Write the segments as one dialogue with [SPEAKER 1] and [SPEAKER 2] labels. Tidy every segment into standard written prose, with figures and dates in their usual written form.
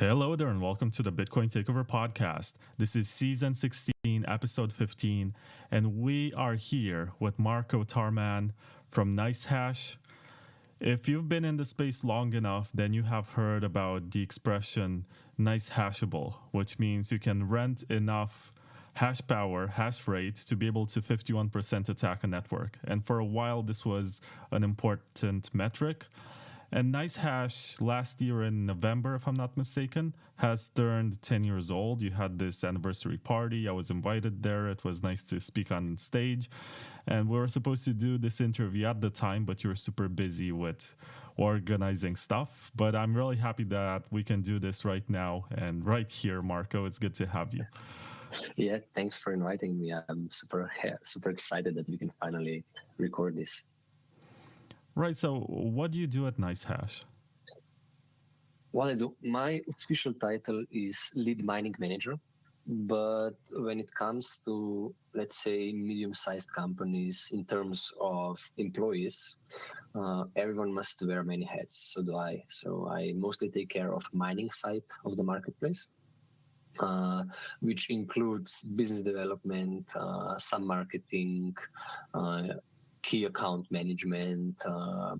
[SPEAKER 1] Hello there, and welcome to the Bitcoin Takeover podcast. This is season 16, episode 15, and we are here with Marko Tarman from NiceHash. If you've been in the space long enough, then you have heard about the expression NiceHashable, which means you can rent enough hash power, hash rate, to be able to 51% attack a network. And for a while, this was an important metric. And NiceHash last year in November, if I'm not mistaken, has turned 10 years old. You had this anniversary party. I was invited there. It was nice to speak on stage. And we were supposed to do this interview at the time, but you were super busy with organizing stuff. But I'm really happy that we can do this right now and right here, Marko. It's good to have you.
[SPEAKER 2] Yeah, thanks for inviting me. I'm super excited that we can finally record this.
[SPEAKER 1] Right. So what do you do at NiceHash?
[SPEAKER 2] What I do, my official title is lead mining manager. But when it comes to, let's say, medium-sized companies in terms of employees, everyone must wear many hats. So do I. So I mostly take care of mining side of the marketplace, which includes business development, some marketing, key account management,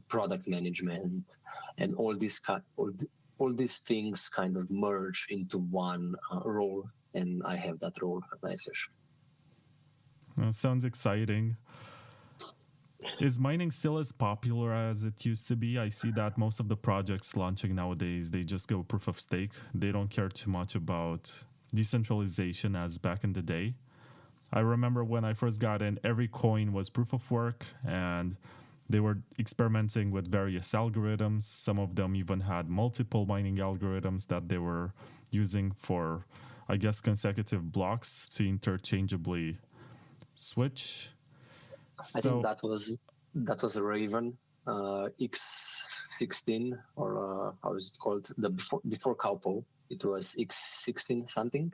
[SPEAKER 2] product management, and all these things kind of merge into one role, and I have that role at NiceHash.
[SPEAKER 1] That sounds exciting. Is mining still as popular as it used to be? I see that most of the projects launching nowadays, they just go proof of stake. They don't care too much about decentralization as back in the day. I remember when I first got in, every coin was proof of work, and they were experimenting with various algorithms. Some of them even had multiple mining algorithms that they were using for, I guess, consecutive blocks to interchangeably switch.
[SPEAKER 2] I think that was a Raven X16, or how is it called? The before Cowpo. It was X16 something,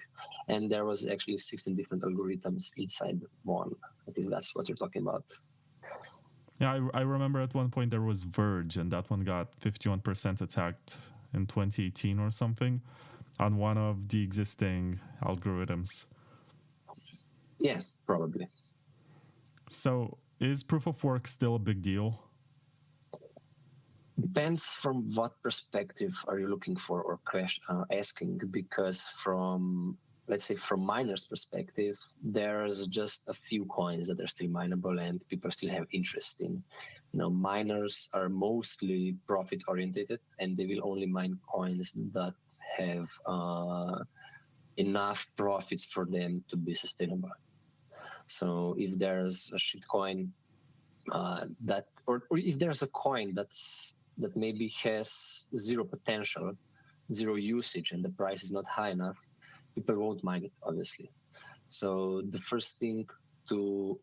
[SPEAKER 2] and there was actually 16 different algorithms inside one. I think that's what you're talking about.
[SPEAKER 1] Yeah, I remember at one point there was Verge, and that one got 51% attacked in 2018 or something on one of the existing algorithms.
[SPEAKER 2] Yes, probably.
[SPEAKER 1] So is proof of work still a big deal?
[SPEAKER 2] Depends from what perspective are you looking for or asking, because let's say from miners' perspective, there's just a few coins that are still mineable and people still have interest in. Miners are mostly profit oriented, and they will only mine coins that have enough profits for them to be sustainable. So if there's a shit coin or if there's a coin that maybe has zero potential, zero usage, and the price is not high enough, people won't mine it, obviously. So the first thing to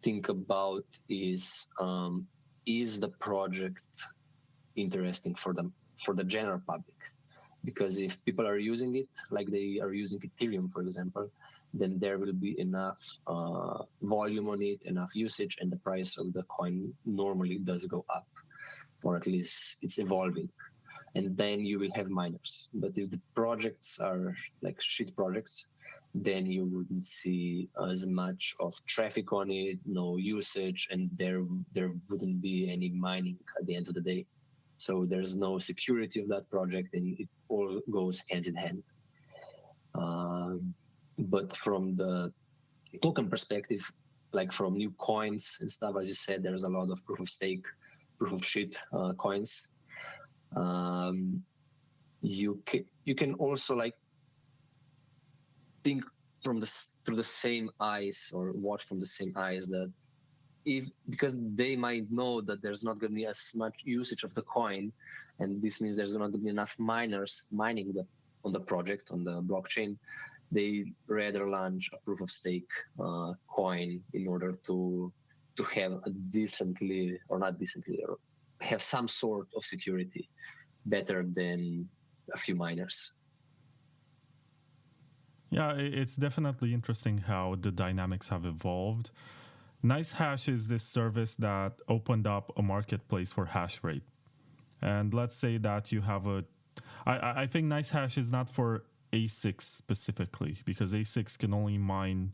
[SPEAKER 2] think about is the project interesting for the general public? Because if people are using it, like they are using Ethereum, for example, then there will be enough volume on it, enough usage, and the price of the coin normally does go up, or at least it's evolving. And then you will have miners. But if the projects are like shit projects, then you wouldn't see as much of traffic on it, no usage, and there wouldn't be any mining at the end of the day. So there's no security of that project, and it all goes hand in hand. But from the token perspective, like from new coins and stuff, as you said, there's a lot of proof of stake, proof of shit coins. You can also like think through the same eyes, or watch from the same eyes, that because they might know that there's not going to be as much usage of the coin, and this means there's not going to be enough miners mining on the project, on the blockchain. They rather launch a proof of stake coin in order to have a have some sort of security, better than a few miners.
[SPEAKER 1] Yeah, it's definitely interesting how the dynamics have evolved. NiceHash is this service that opened up a marketplace for hash rate. And let's say that you have a I think NiceHash is not for ASICs specifically, because ASICs can only mine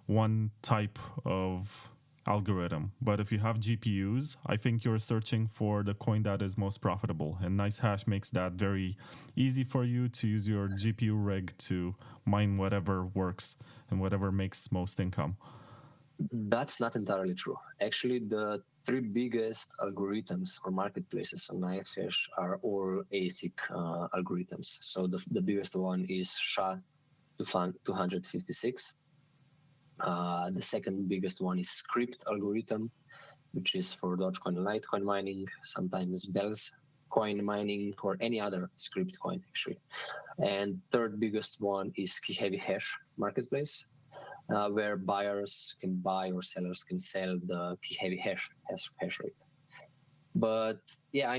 [SPEAKER 1] one type of algorithm. But if you have GPUs, I think you're searching for the coin that is most profitable. And NiceHash makes that very easy for you to use your GPU rig to mine whatever works and whatever makes most income.
[SPEAKER 2] That's not entirely true. Actually, the three biggest algorithms or marketplaces on NiceHash are all ASIC algorithms. So the biggest one is SHA-256. The second biggest one is Script algorithm, which is for Dogecoin and Litecoin mining, sometimes Bell's coin mining, or any other script coin, actually. And third biggest one is Key Heavy Hash marketplace, where buyers can buy or sellers can sell the key heavy hash rate. But yeah,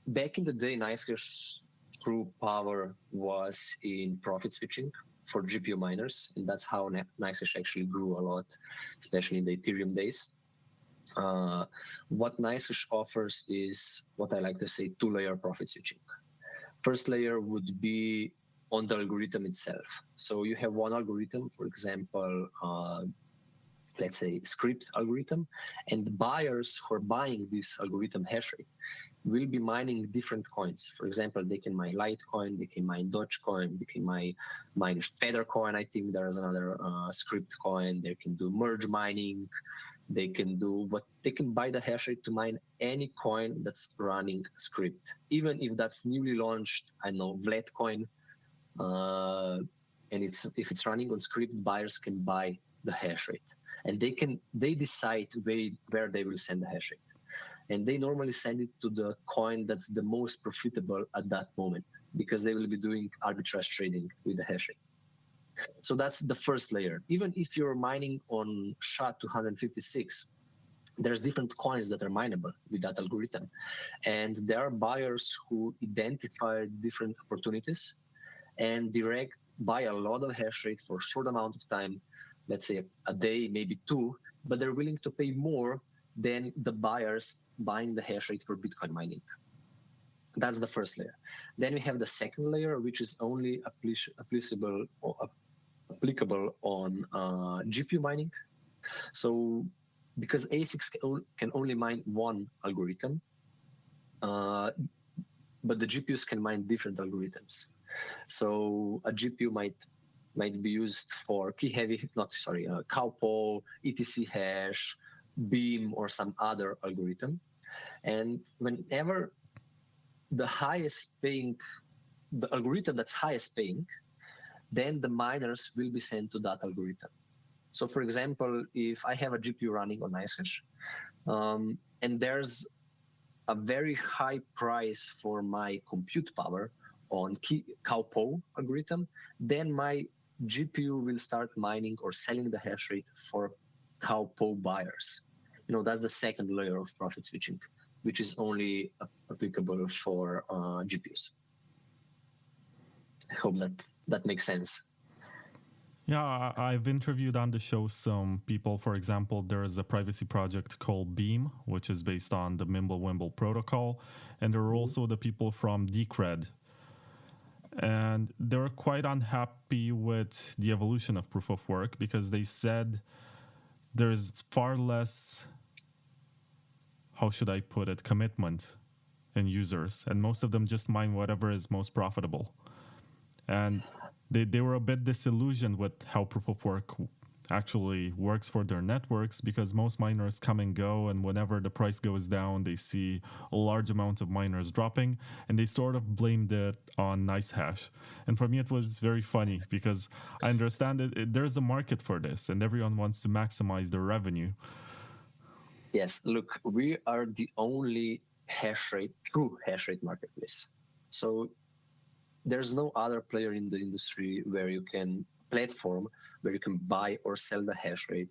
[SPEAKER 2] back in the day, NiceHash true power was in profit switching for GPU miners, and that's how NiceHash actually grew a lot, especially in the Ethereum days. What NiceHash offers is what I like to say 2-layer profit switching. First layer would be on the algorithm itself. So you have one algorithm, for example, let's say script algorithm, and the buyers who are buying this algorithm hash rate will be mining different coins. For example, they can mine Litecoin, they can mine Dogecoin, they can mine Feathercoin. I think there's another script coin. They can do merge mining. They can buy the hash rate to mine any coin that's running script, even if that's newly launched. I know Vletcoin. And if it's running on script, buyers can buy the hash rate, and they decide where they will send the hash rate, and they normally send it to the coin that's the most profitable at that moment, because they will be doing arbitrage trading with the hash rate. So that's the first layer. Even if you're mining on SHA-256, there's different coins that are mineable with that algorithm, and there are buyers who identify different opportunities and buy a lot of hash rate for a short amount of time, let's say a day, maybe two, but they're willing to pay more than the buyers buying the hash rate for Bitcoin mining. That's the first layer. Then we have the second layer, which is only applicable on GPU mining. So because ASICs can only mine one algorithm, but the GPUs can mine different algorithms. So a GPU might be used for Cowpo, ETC hash, Beam, or some other algorithm. And whenever the algorithm that's highest paying, then the miners will be sent to that algorithm. So for example, if I have a GPU running on NiceHash, and there's a very high price for my compute power on Cowpo algorithm, then my GPU will start mining or selling the hash rate for Cowpo buyers. That's the second layer of profit switching, which is only applicable for GPUs. I hope that makes sense.
[SPEAKER 1] Yeah, I've interviewed on the show some people. For example, there is a privacy project called Beam, which is based on the Mimblewimble protocol. And there are also the people from Decred. And they're quite unhappy with the evolution of proof of work, because they said there's far less, how should I put it, commitment in users. And most of them just mine whatever is most profitable. And they were a bit disillusioned with how proof of work actually works for their networks, because most miners come and go, and whenever the price goes down, they see a large amount of miners dropping, and they sort of blamed it on NiceHash. And for me, it was very funny, because I understand there's a market for this, and everyone wants to maximize their revenue.
[SPEAKER 2] Yes, look, we are the only true hash rate marketplace. So there's no other player in the industry platform where you can buy or sell the hash rate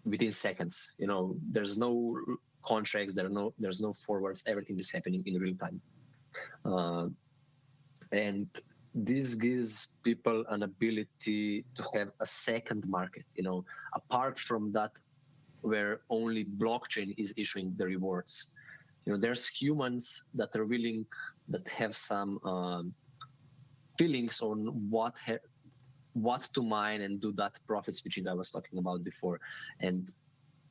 [SPEAKER 2] within seconds. There's no contracts, there's no forwards. Everything is happening in real time, and this gives people an ability to have a second market. Apart from that, where only blockchain is issuing the rewards. There's humans that are willing, that have some feelings on what to mine and do that profit switching I was talking about before. And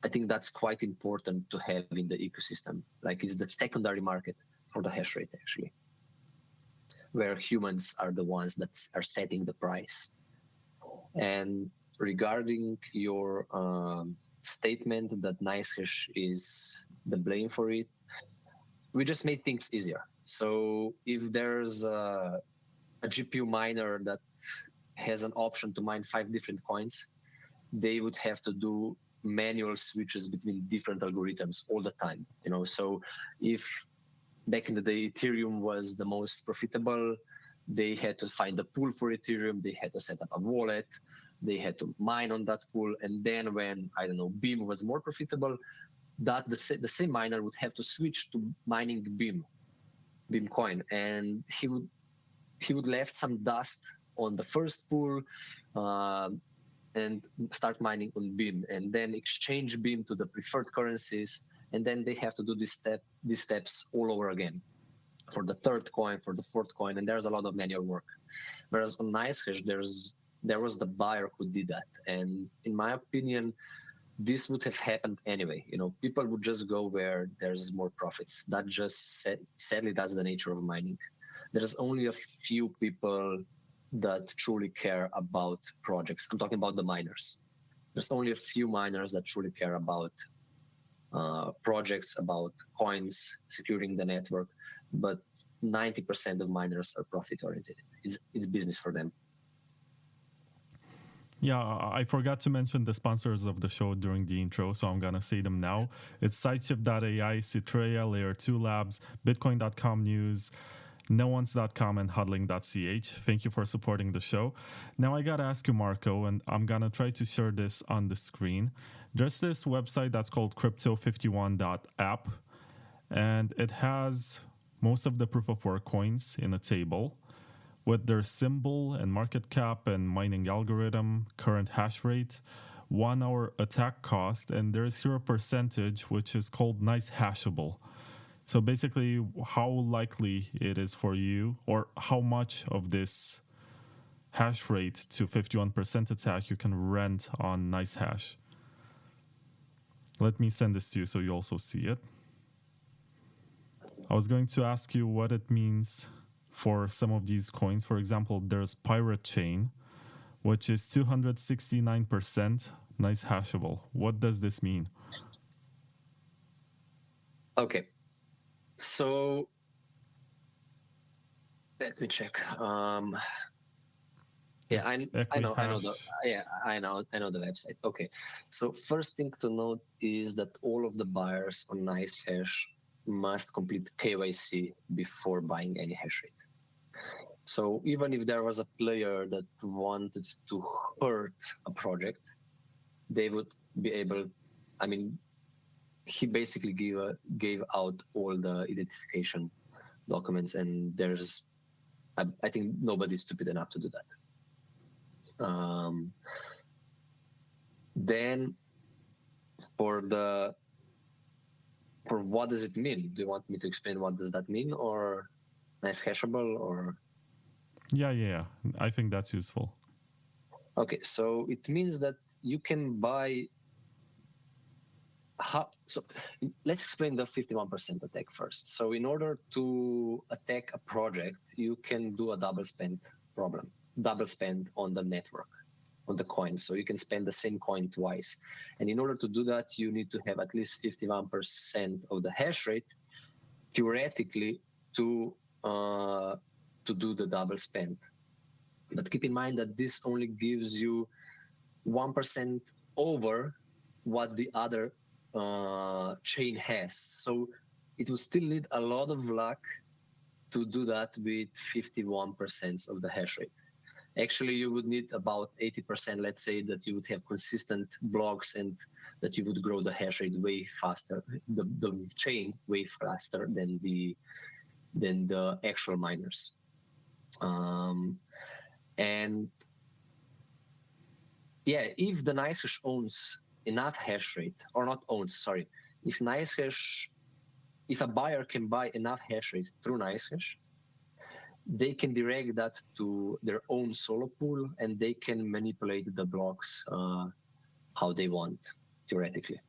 [SPEAKER 2] I think that's quite important to have in the ecosystem. Like, it's the secondary market for the hash rate, actually, where humans are the ones that are setting the price. And regarding your statement that NiceHash is the blame for it, we just made things easier. So if there's a GPU miner that has an option to mine 5 different coins, they would have to do manual switches between different algorithms all the time. So if back in the day Ethereum was the most profitable, they had to find a pool for Ethereum, they had to set up a wallet, they had to mine on that pool, and then when, I don't know, Beam was more profitable, that the same miner would have to switch to mining Beam coin, and he would left some dust on the first pool and start mining on Beam, and then exchange Beam to the preferred currencies, and then they have to do these steps all over again for the third coin, for the fourth coin, and there's a lot of manual work. Whereas on NiceHash, there was the buyer who did that, and in my opinion, this would have happened anyway. People would just go where there's more profits. That just sadly, that's the nature of mining. There's only a few people that truly care about projects. I'm talking about the miners. There's only a few miners that truly care about projects, about coins, securing the network, but 90% of miners are profit-oriented. It's business for them.
[SPEAKER 1] Yeah, I forgot to mention the sponsors of the show during the intro, so I'm going to say them now. It's SideShift.ai, Citrea, Layer 2 Labs, Bitcoin.com News, NoOnes.com, and Huddling.ch. Thank you for supporting the show. Now I got to ask you, Marko, and I'm going to try to share this on the screen. There's this website that's called crypto51.app, and it has most of the proof of work coins in a table with their symbol and market cap and mining algorithm, current hash rate, 1 hour attack cost, and there's here a percentage which is called NiceHashable. So basically how likely it is for you, or how much of this hash rate to 51% attack you can rent on NiceHash. Let me send this to you so you also see it. I was going to ask you what it means for some of these coins. For example, there's Pirate Chain, which is 269% NiceHashable. What does this mean?
[SPEAKER 2] Okay, so let me check. I know the website. Okay, so first thing to note is that all of the buyers on NiceHash must complete KYC before buying any hash rate. So even if there was a player that wanted to hurt a project, they would be able, he basically gave out all the identification documents, and I think nobody's stupid enough to do that. Then for what does it mean? Do you want me to explain what does that mean, or NiceHashable, or?
[SPEAKER 1] Yeah. I think that's useful.
[SPEAKER 2] Okay, so it means that you can buy. So let's explain the 51% attack first. So in order to attack a project, you can do a double spend on the network, on the coin. So you can spend the same coin twice. And in order to do that, you need to have at least 51% of the hash rate, theoretically, to do the double spend. But keep in mind that this only gives you 1% over what the other chain has. So it will still need a lot of luck to do that with 51% of the hash rate. Actually, you would need about 80%, let's say, that you would have consistent blocks and that you would grow the hash rate way faster, the chain way faster than the actual miners. And yeah, if the NiceHash owns enough hash rate, or not owns, sorry, if NiceHash if a buyer can buy enough hash rate through NiceHash, they can direct that to their own solo pool, and they can manipulate the blocks how they want, theoretically.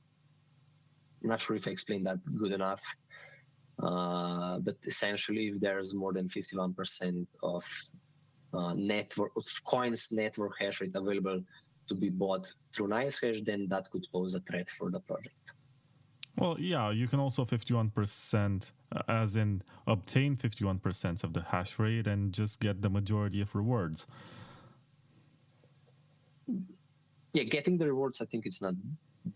[SPEAKER 2] I'm not sure if I explained that good enough, but essentially, if there's more than 51% of coins network hash rate available to be bought through NiceHash, then that could pose a threat for the project.
[SPEAKER 1] Well, yeah, you can also 51%, as in obtain 51% of the hash rate and just get the majority of rewards.
[SPEAKER 2] Yeah, getting the rewards, I think it's not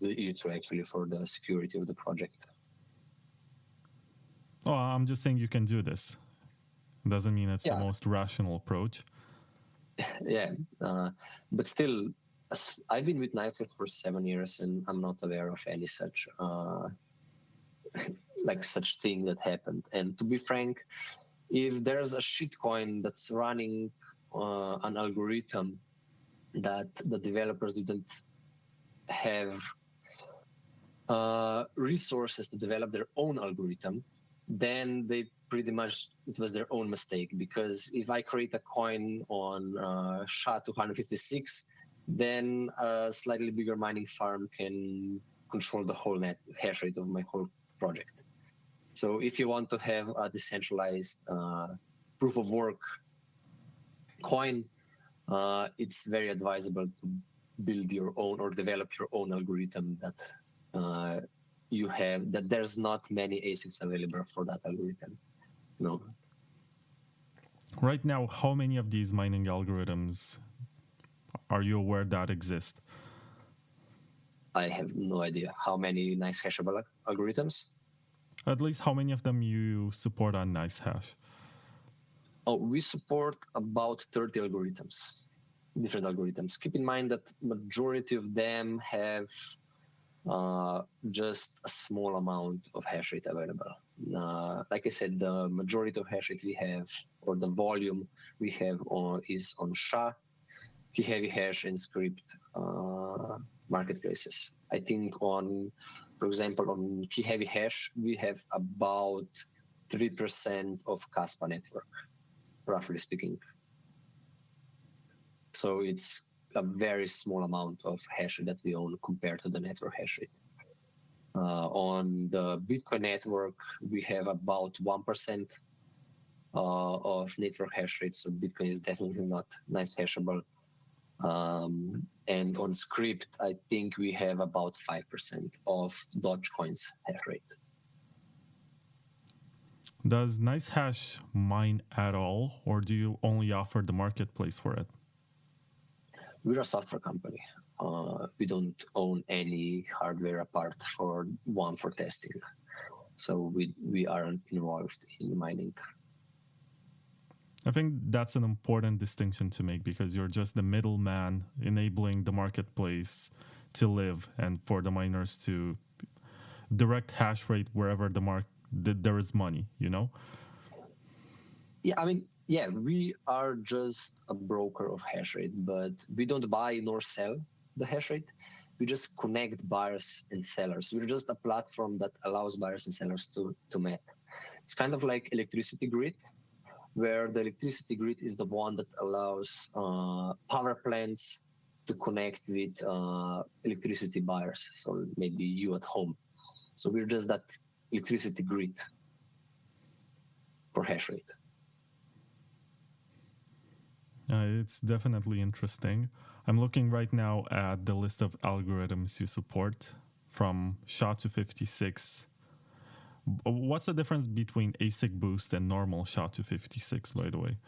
[SPEAKER 2] the issue actually for the security of the project.
[SPEAKER 1] Oh, I'm just saying you can do this. Doesn't mean it's the most rational approach.
[SPEAKER 2] Yeah, but still, I've been with NiceHash for 7 years, and I'm not aware of any such such thing that happened. And to be frank, if there's a shitcoin that's running an algorithm that the developers didn't have resources to develop their own algorithm, then they pretty much, it was their own mistake. Because if I create a coin on SHA-256, then a slightly bigger mining farm can control the whole net hash rate of my whole project. So if you want to have a decentralized proof of work coin, it's very advisable to build your own or develop your own algorithm that you have, that there's not many ASICs available for that algorithm. No.
[SPEAKER 1] Right now, how many of these mining algorithms are you aware that exist?
[SPEAKER 2] I have no idea how many NiceHashable algorithms.
[SPEAKER 1] At least how many of them you support on NiceHash?
[SPEAKER 2] Oh, we support about 30 algorithms, different algorithms. Keep in mind that majority of them have just a small amount of hash rate available. Like I said, the majority of hash rate we have, or the volume we have is on SHA, key heavy hash, and script marketplaces. I think for example, on key heavy hash, we have about 3% of Caspa network, roughly speaking. So it's a very small amount of hash rate that we own compared to the network hash rate. On the Bitcoin network, we have about 1% of network hash rate. So Bitcoin is definitely not NiceHashable. And on script, I think we have about 5% of Dogecoin's hash rate.
[SPEAKER 1] Does NiceHash mine at all, or do you only offer the marketplace for it?
[SPEAKER 2] We're a software company. We don't own any hardware apart for testing. So we aren't involved in mining.
[SPEAKER 1] I think that's an important distinction to make, because you're just the middleman enabling the marketplace to live and for the miners to direct hash rate wherever there is money, you know?
[SPEAKER 2] Yeah, I mean, yeah, we are just a broker of hash rate, but we don't buy nor sell the hash rate. We just connect buyers and sellers. We're just a platform that allows buyers and sellers to meet. It's kind of like electricity grid, where the electricity grid is the one that allows power plants to connect with electricity buyers. So maybe you at home. So we're just that electricity grid for hash rate.
[SPEAKER 1] It's definitely interesting. I'm looking right now at the list of algorithms you support from SHA-256. What's the difference between ASIC boost and normal SHA-256, by the way?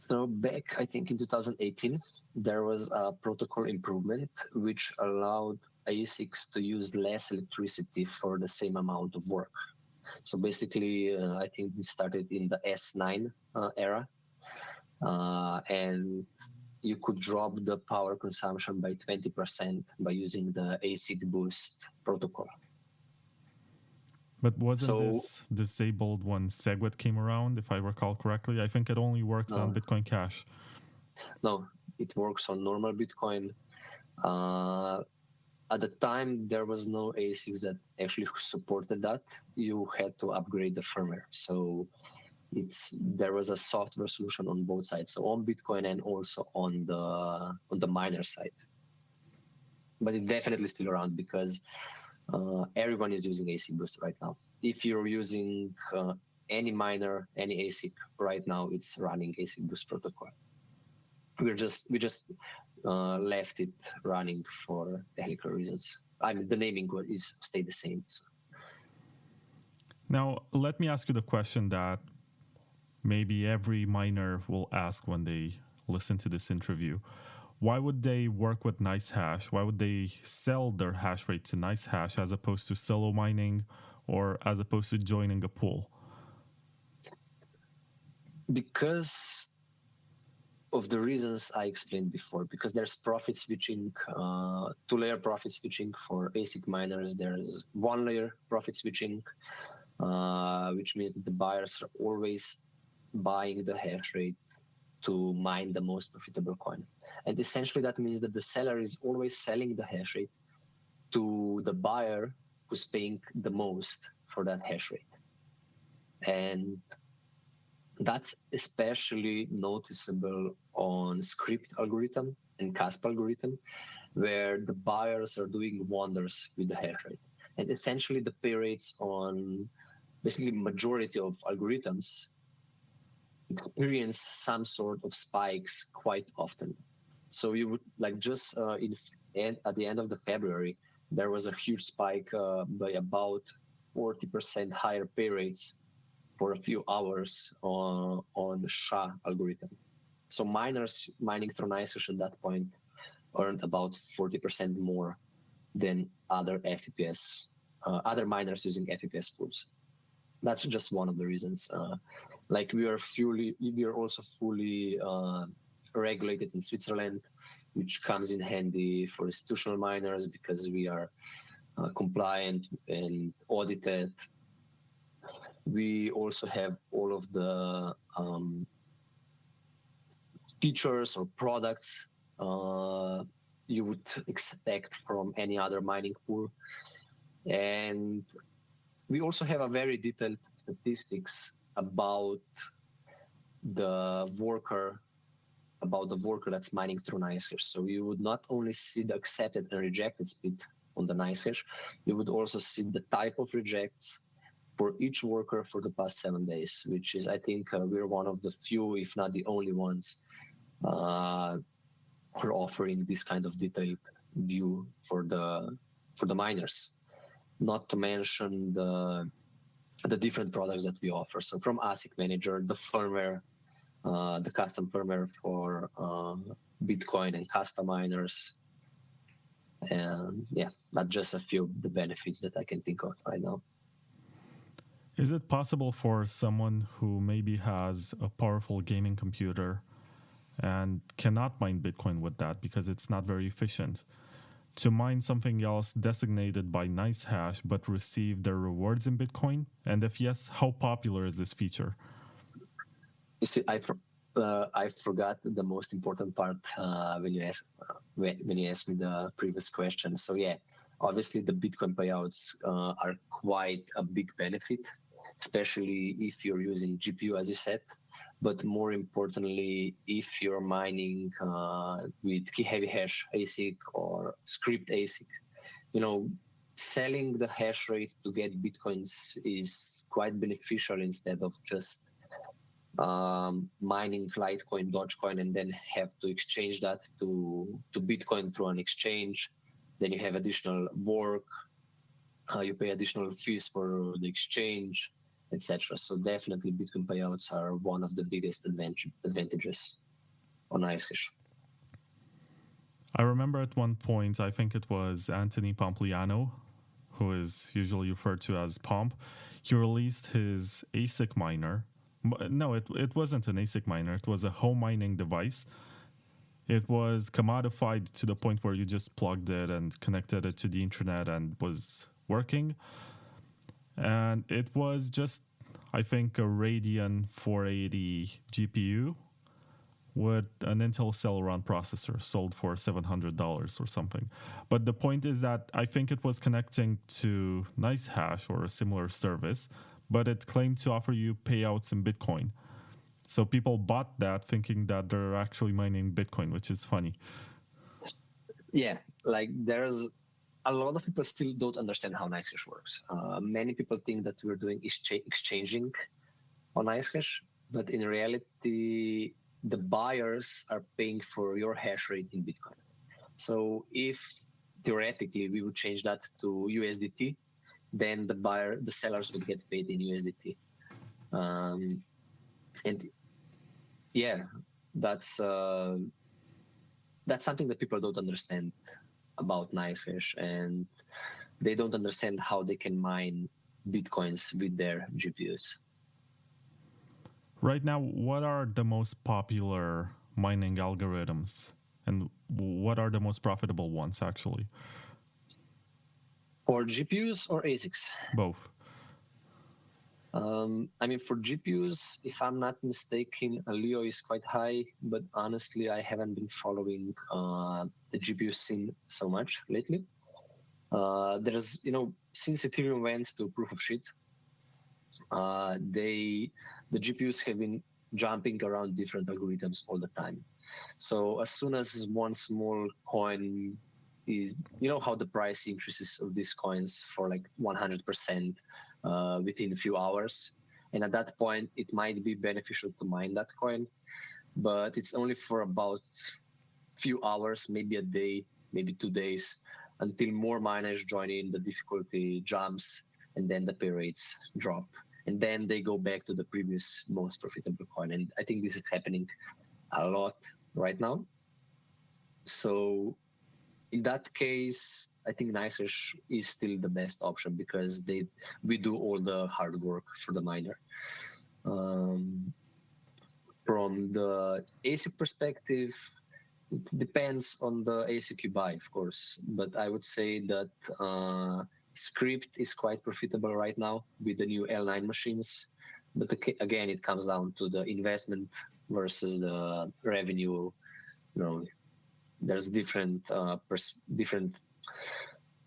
[SPEAKER 2] So back, I think in 2018, there was a protocol improvement which allowed ASICs to use less electricity for the same amount of work. So basically, I think this started in the S9 era. And you could drop the power consumption by 20% by using the ASIC boost protocol.
[SPEAKER 1] But wasn't this disabled when SegWit came around, if I recall correctly? I think it only works on Bitcoin Cash.
[SPEAKER 2] No, it works on normal Bitcoin. At the time, there was no ASICs that actually supported that. You had to upgrade the firmware. So there was a software solution on both sides, so on Bitcoin and also on the miner side. But it's definitely still around because everyone is using ASIC Boost right now. If you're using any miner, any ASIC right now, it's running ASIC Boost protocol. We just left it running for technical reasons. I mean, the naming is stay the same. So.
[SPEAKER 1] Now, let me ask you the question that maybe every miner will ask when they listen to this interview. Why would they work with NiceHash? Why would they sell their hash rate to NiceHash as opposed to solo mining or as opposed to joining a pool?
[SPEAKER 2] Because of the reasons I explained before, because there's profit switching, two-layer profit switching for ASIC miners. There's one-layer profit switching, which means that the buyers are always buying the hash rate to mine the most profitable coin. And essentially that means that the seller is always selling the hash rate to the buyer who's paying the most for that hash rate. And that's especially noticeable on script algorithm and CASP algorithm, where the buyers are doing wonders with the hash rate. And essentially the pay rates on basically majority of algorithms experience some sort of spikes quite often. So you would like just at the end of the February, there was a huge spike by about 40% higher pay rates for a few hours on SHA algorithm. So miners mining through NiceHash at that point earned about 40% more than other FEPS, other miners using FEPS pools. That's just one of the reasons. Like we are also fully regulated in Switzerland, which comes in handy for institutional miners because we are compliant and audited. We also have all of the features or products you would expect from any other mining pool. And we also have a very detailed statistics about the worker that's mining through NiceHash. So you would not only see the accepted and rejected split on the NiceHash, you would also see the type of rejects for each worker for the past 7 days, which is, I think, we're one of the few, if not the only ones, who are offering this kind of detailed view for the miners. Not to mention the different products that we offer. So from ASIC Manager, the firmware, the custom firmware for Bitcoin and custom miners. And yeah, that's just a few of the benefits that I can think of right now.
[SPEAKER 1] Is it possible for someone who maybe has a powerful gaming computer and cannot mine Bitcoin with that because it's not very efficient, to mine something else designated by NiceHash but receive their rewards in Bitcoin? And if yes, how popular is this feature?
[SPEAKER 2] You see, I forgot the most important part when you asked me the previous question. So yeah, obviously the Bitcoin payouts are quite a big benefit, especially if you're using GPU, as you said. But more importantly, if you're mining with key heavy hash ASIC or script ASIC, selling the hash rate to get Bitcoins is quite beneficial instead of just mining Litecoin, Dogecoin, and then have to exchange that to Bitcoin through an exchange. Then you have additional work, you pay additional fees for the exchange, etc. So definitely Bitcoin payouts are one of the biggest advantages on NiceHash.
[SPEAKER 1] I remember at one point, I think it was Anthony Pompliano, who is usually referred to as Pomp. He released his ASIC miner. No, it wasn't an ASIC miner. It was a home mining device. It was commodified to the point where you just plugged it and connected it to the internet and was working. And it was just, I think, a Radeon 480 GPU with an Intel Celeron processor sold for $700 or something. But the point is that I think it was connecting to NiceHash or a similar service, but it claimed to offer you payouts in Bitcoin. So people bought that thinking that they're actually mining Bitcoin, which is funny.
[SPEAKER 2] Yeah, like there's a lot of people still don't understand how NiceHash works. Many people think that we're doing exchanging on NiceHash, but in reality, the buyers are paying for your hash rate in Bitcoin. So if theoretically we would change that to USDT, then the sellers would get paid in USDT. And yeah, that's something that people don't understand about NiceHash, and they don't understand how they can mine Bitcoins with their GPUs.
[SPEAKER 1] Right now, what are the most popular mining algorithms, and what are the most profitable ones, actually?
[SPEAKER 2] For GPUs or ASICs?
[SPEAKER 1] Both.
[SPEAKER 2] I mean, for GPUs, if I'm not mistaken, Leo is quite high, but honestly, I haven't been following the GPU scene so much lately. There's, since Ethereum went to proof of stake, the GPUs have been jumping around different algorithms all the time. So as soon as one small coin is, how the price increases of these coins for like 100% within a few hours. And at that point, it might be beneficial to mine that coin, but it's only for about few hours, maybe a day, maybe 2 days, until more miners join in, the difficulty jumps, and then the pay rates drop. And then they go back to the previous most profitable coin. And I think this is happening a lot right now. So in that case, I think NiceHash is still the best option because we do all the hard work for the miner. From the ASIC perspective, it depends on the ASIC you buy, of course. But I would say that Script is quite profitable right now with the new L9 machines. But again, it comes down to the investment versus the revenue. There's different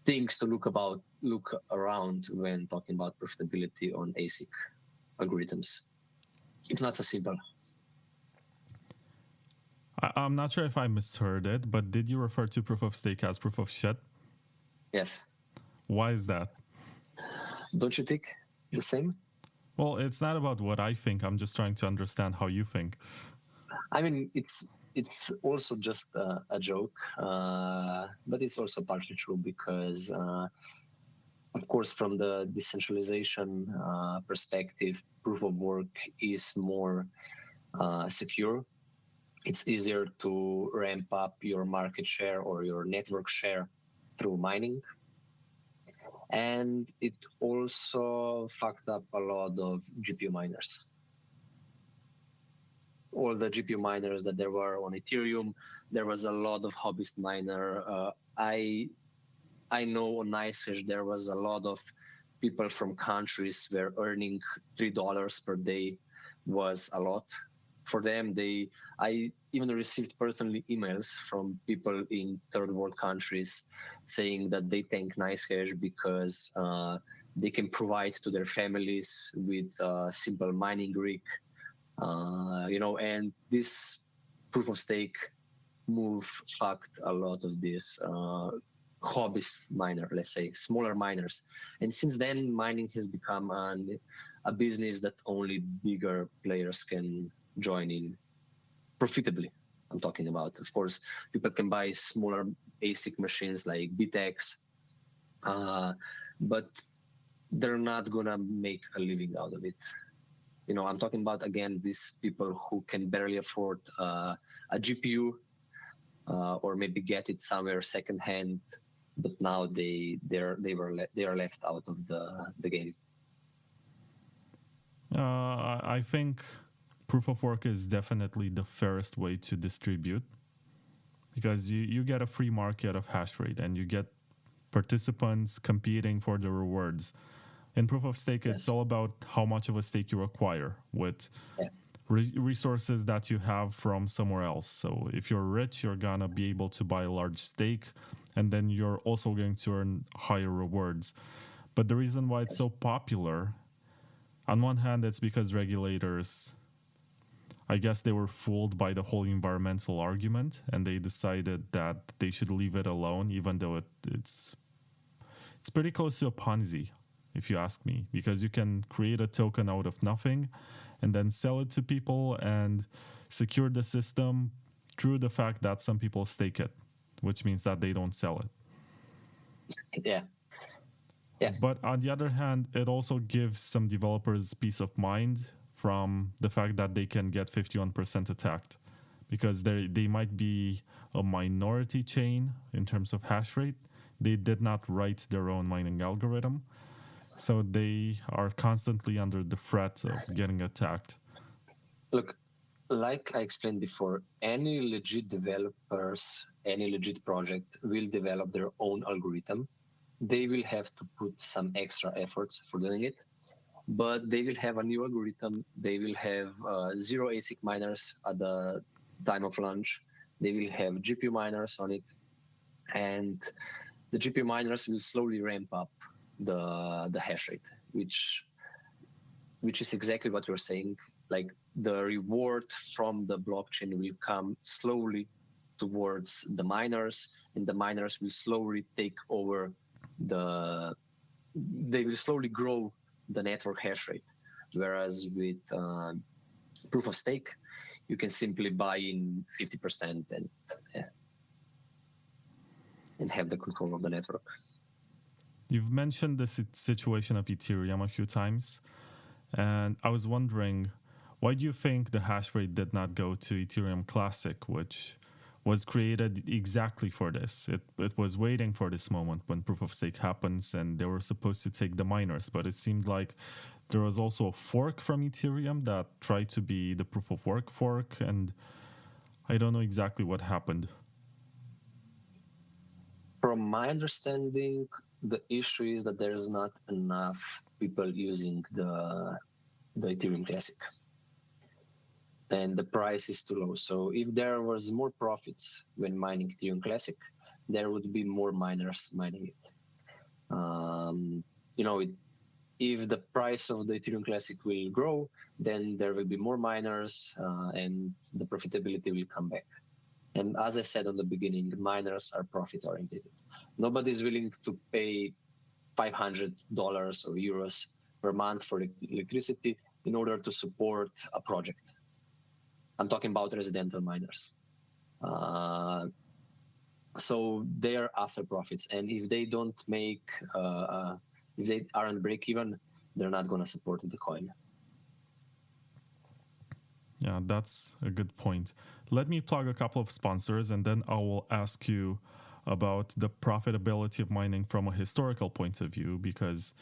[SPEAKER 2] things to look around when talking about profitability on ASIC algorithms. It's not so simple.
[SPEAKER 1] I'm not sure if I misheard it, but did you refer to proof of stake as proof of shit?
[SPEAKER 2] Yes.
[SPEAKER 1] Why is that?
[SPEAKER 2] Don't you think the same?
[SPEAKER 1] Well, it's not about what I think. I'm just trying to understand how you think.
[SPEAKER 2] I mean, it's also just a joke, but it's also partly true because, of course, from the decentralization perspective, proof of work is more secure. It's easier to ramp up your market share or your network share through mining. And it also fucked up a lot of GPU miners. All the GPU miners that there were on Ethereum, there was a lot of hobbyist miner. I know on NiceHash there was a lot of people from countries where earning $3 per day was a lot for them. I even received personally emails from people in third world countries saying that they thank NiceHash because they can provide to their families with a simple mining rig. And this proof of stake move fucked a lot of these hobbyist miner, let's say, smaller miners. And since then, mining has become a business that only bigger players can join in profitably. I'm talking about, of course, people can buy smaller ASIC machines like BTEX, but they're not gonna make a living out of it. I'm talking about, again, these people who can barely afford a GPU or maybe get it somewhere secondhand, but now they are left out of the game.
[SPEAKER 1] I think proof of work is definitely the fairest way to distribute because you get a free market of hash rate and you get participants competing for the rewards. In proof of stake,
[SPEAKER 2] Yes.
[SPEAKER 1] It's all about how much of a stake you acquire with resources that you have from somewhere else. So if you're rich, you're gonna be able to buy a large stake, and then you're also going to earn higher rewards. But the reason why it's so popular, on one hand, it's because regulators, I guess they were fooled by the whole environmental argument, and they decided that they should leave it alone, even though it's pretty close to a Ponzi, if you ask me, because you can create a token out of nothing and then sell it to people and secure the system through the fact that some people stake it, which means that they don't sell it.
[SPEAKER 2] Yeah.
[SPEAKER 1] But on the other hand, it also gives some developers peace of mind from the fact that they can get 51% attacked, because they might be a minority chain in terms of hash rate. They did not write their own mining algorithm, so they are constantly under the threat of getting attacked.
[SPEAKER 2] Look, like I explained before, any legit developers, any legit project will develop their own algorithm. They will have to put some extra efforts for doing it, but they will have a new algorithm. They will have 0 ASIC miners at the time of launch. They will have GPU miners on it, and the GPU miners will slowly ramp up the hash rate, which is exactly what you're saying. Like, the reward from the blockchain will come slowly towards the miners, and the miners will slowly take over they will slowly grow the network hash rate. Whereas with proof of stake, you can simply buy in 50% and have the control of the network.
[SPEAKER 1] You've mentioned the situation of Ethereum a few times, and I was wondering, why do you think the hash rate did not go to Ethereum Classic, which was created exactly for this? It was waiting for this moment when proof of stake happens, and they were supposed to take the miners, but it seemed like there was also a fork from Ethereum that tried to be the proof of work fork, and I don't know exactly what happened.
[SPEAKER 2] From my understanding, the issue is that there's not enough people using the Ethereum Classic, and the price is too low. So if there was more profits when mining Ethereum Classic, there would be more miners mining it. If the price of the Ethereum Classic will grow, then there will be more miners, and the profitability will come back. And as I said on the beginning, miners are profit-oriented. Nobody's willing to pay $500 or euros per month for electricity in order to support a project. I'm talking about residential miners. So they are after profits. And if they don't make, if they aren't break even, they're not going to support the coin.
[SPEAKER 1] Yeah, that's a good point. Let me plug a couple of sponsors, and then I will ask you about the profitability of mining from a historical point of view, because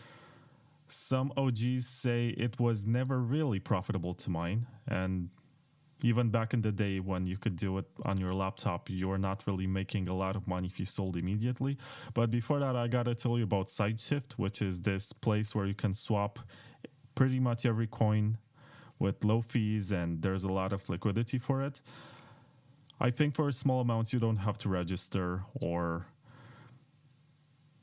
[SPEAKER 1] some OGs say it was never really profitable to mine. And even back in the day when you could do it on your laptop, you're not really making a lot of money if you sold immediately. But before that, I got to tell you about SideShift, which is this place where you can swap pretty much every coin with low fees, and there's a lot of liquidity for it. I think for small amounts, you don't have to register or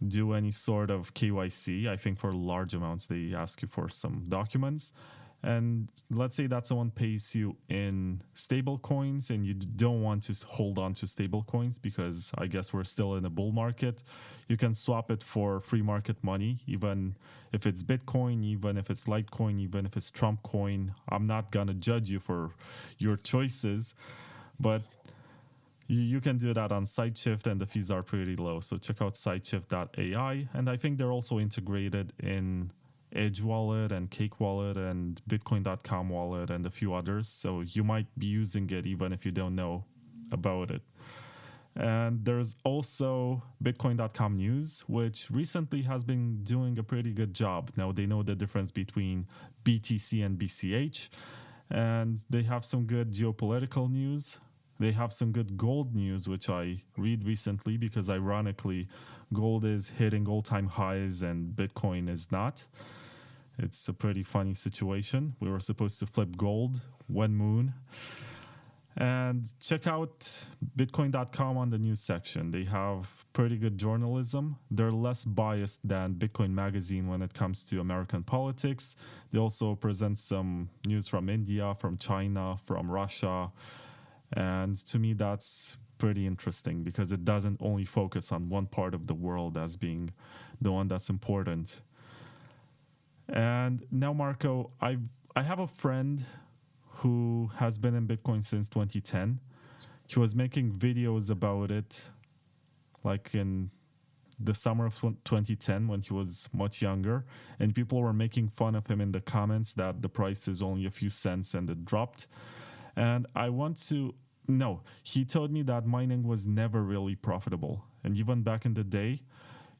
[SPEAKER 1] do any sort of KYC. I think for large amounts, they ask you for some documents. And let's say that someone pays you in stable coins and you don't want to hold on to stable coins because I guess we're still in a bull market. You can swap it for free market money, even if it's Bitcoin, even if it's Litecoin, even if it's Trump coin. I'm not going to judge you for your choices, but you can do that on SideShift and the fees are pretty low. So check out sideshift.ai. And I think they're also integrated in Edge Wallet and Cake Wallet and Bitcoin.com Wallet and a few others. So you might be using it even if you don't know about it. And there's also Bitcoin.com News, which recently has been doing a pretty good job. Now they know the difference between BTC and BCH, and they have some good geopolitical news. They have some good gold news, which I read recently because ironically, gold is hitting all-time highs and Bitcoin is not. It's a pretty funny situation. We were supposed to flip gold one moon. And check out Bitcoin.com on the news section. They have pretty good journalism. They're less biased than Bitcoin Magazine when it comes to American politics. They also present some news from India, from China, from Russia. And to me, that's pretty interesting because it doesn't only focus on one part of the world as being the one that's important. And now, Marko, I have a friend who has been in Bitcoin since 2010. He was making videos about it like in the summer of 2010 when he was much younger, and people were making fun of him in the comments that the price is only a few cents and it dropped. And he told me that mining was never really profitable. And even back in the day,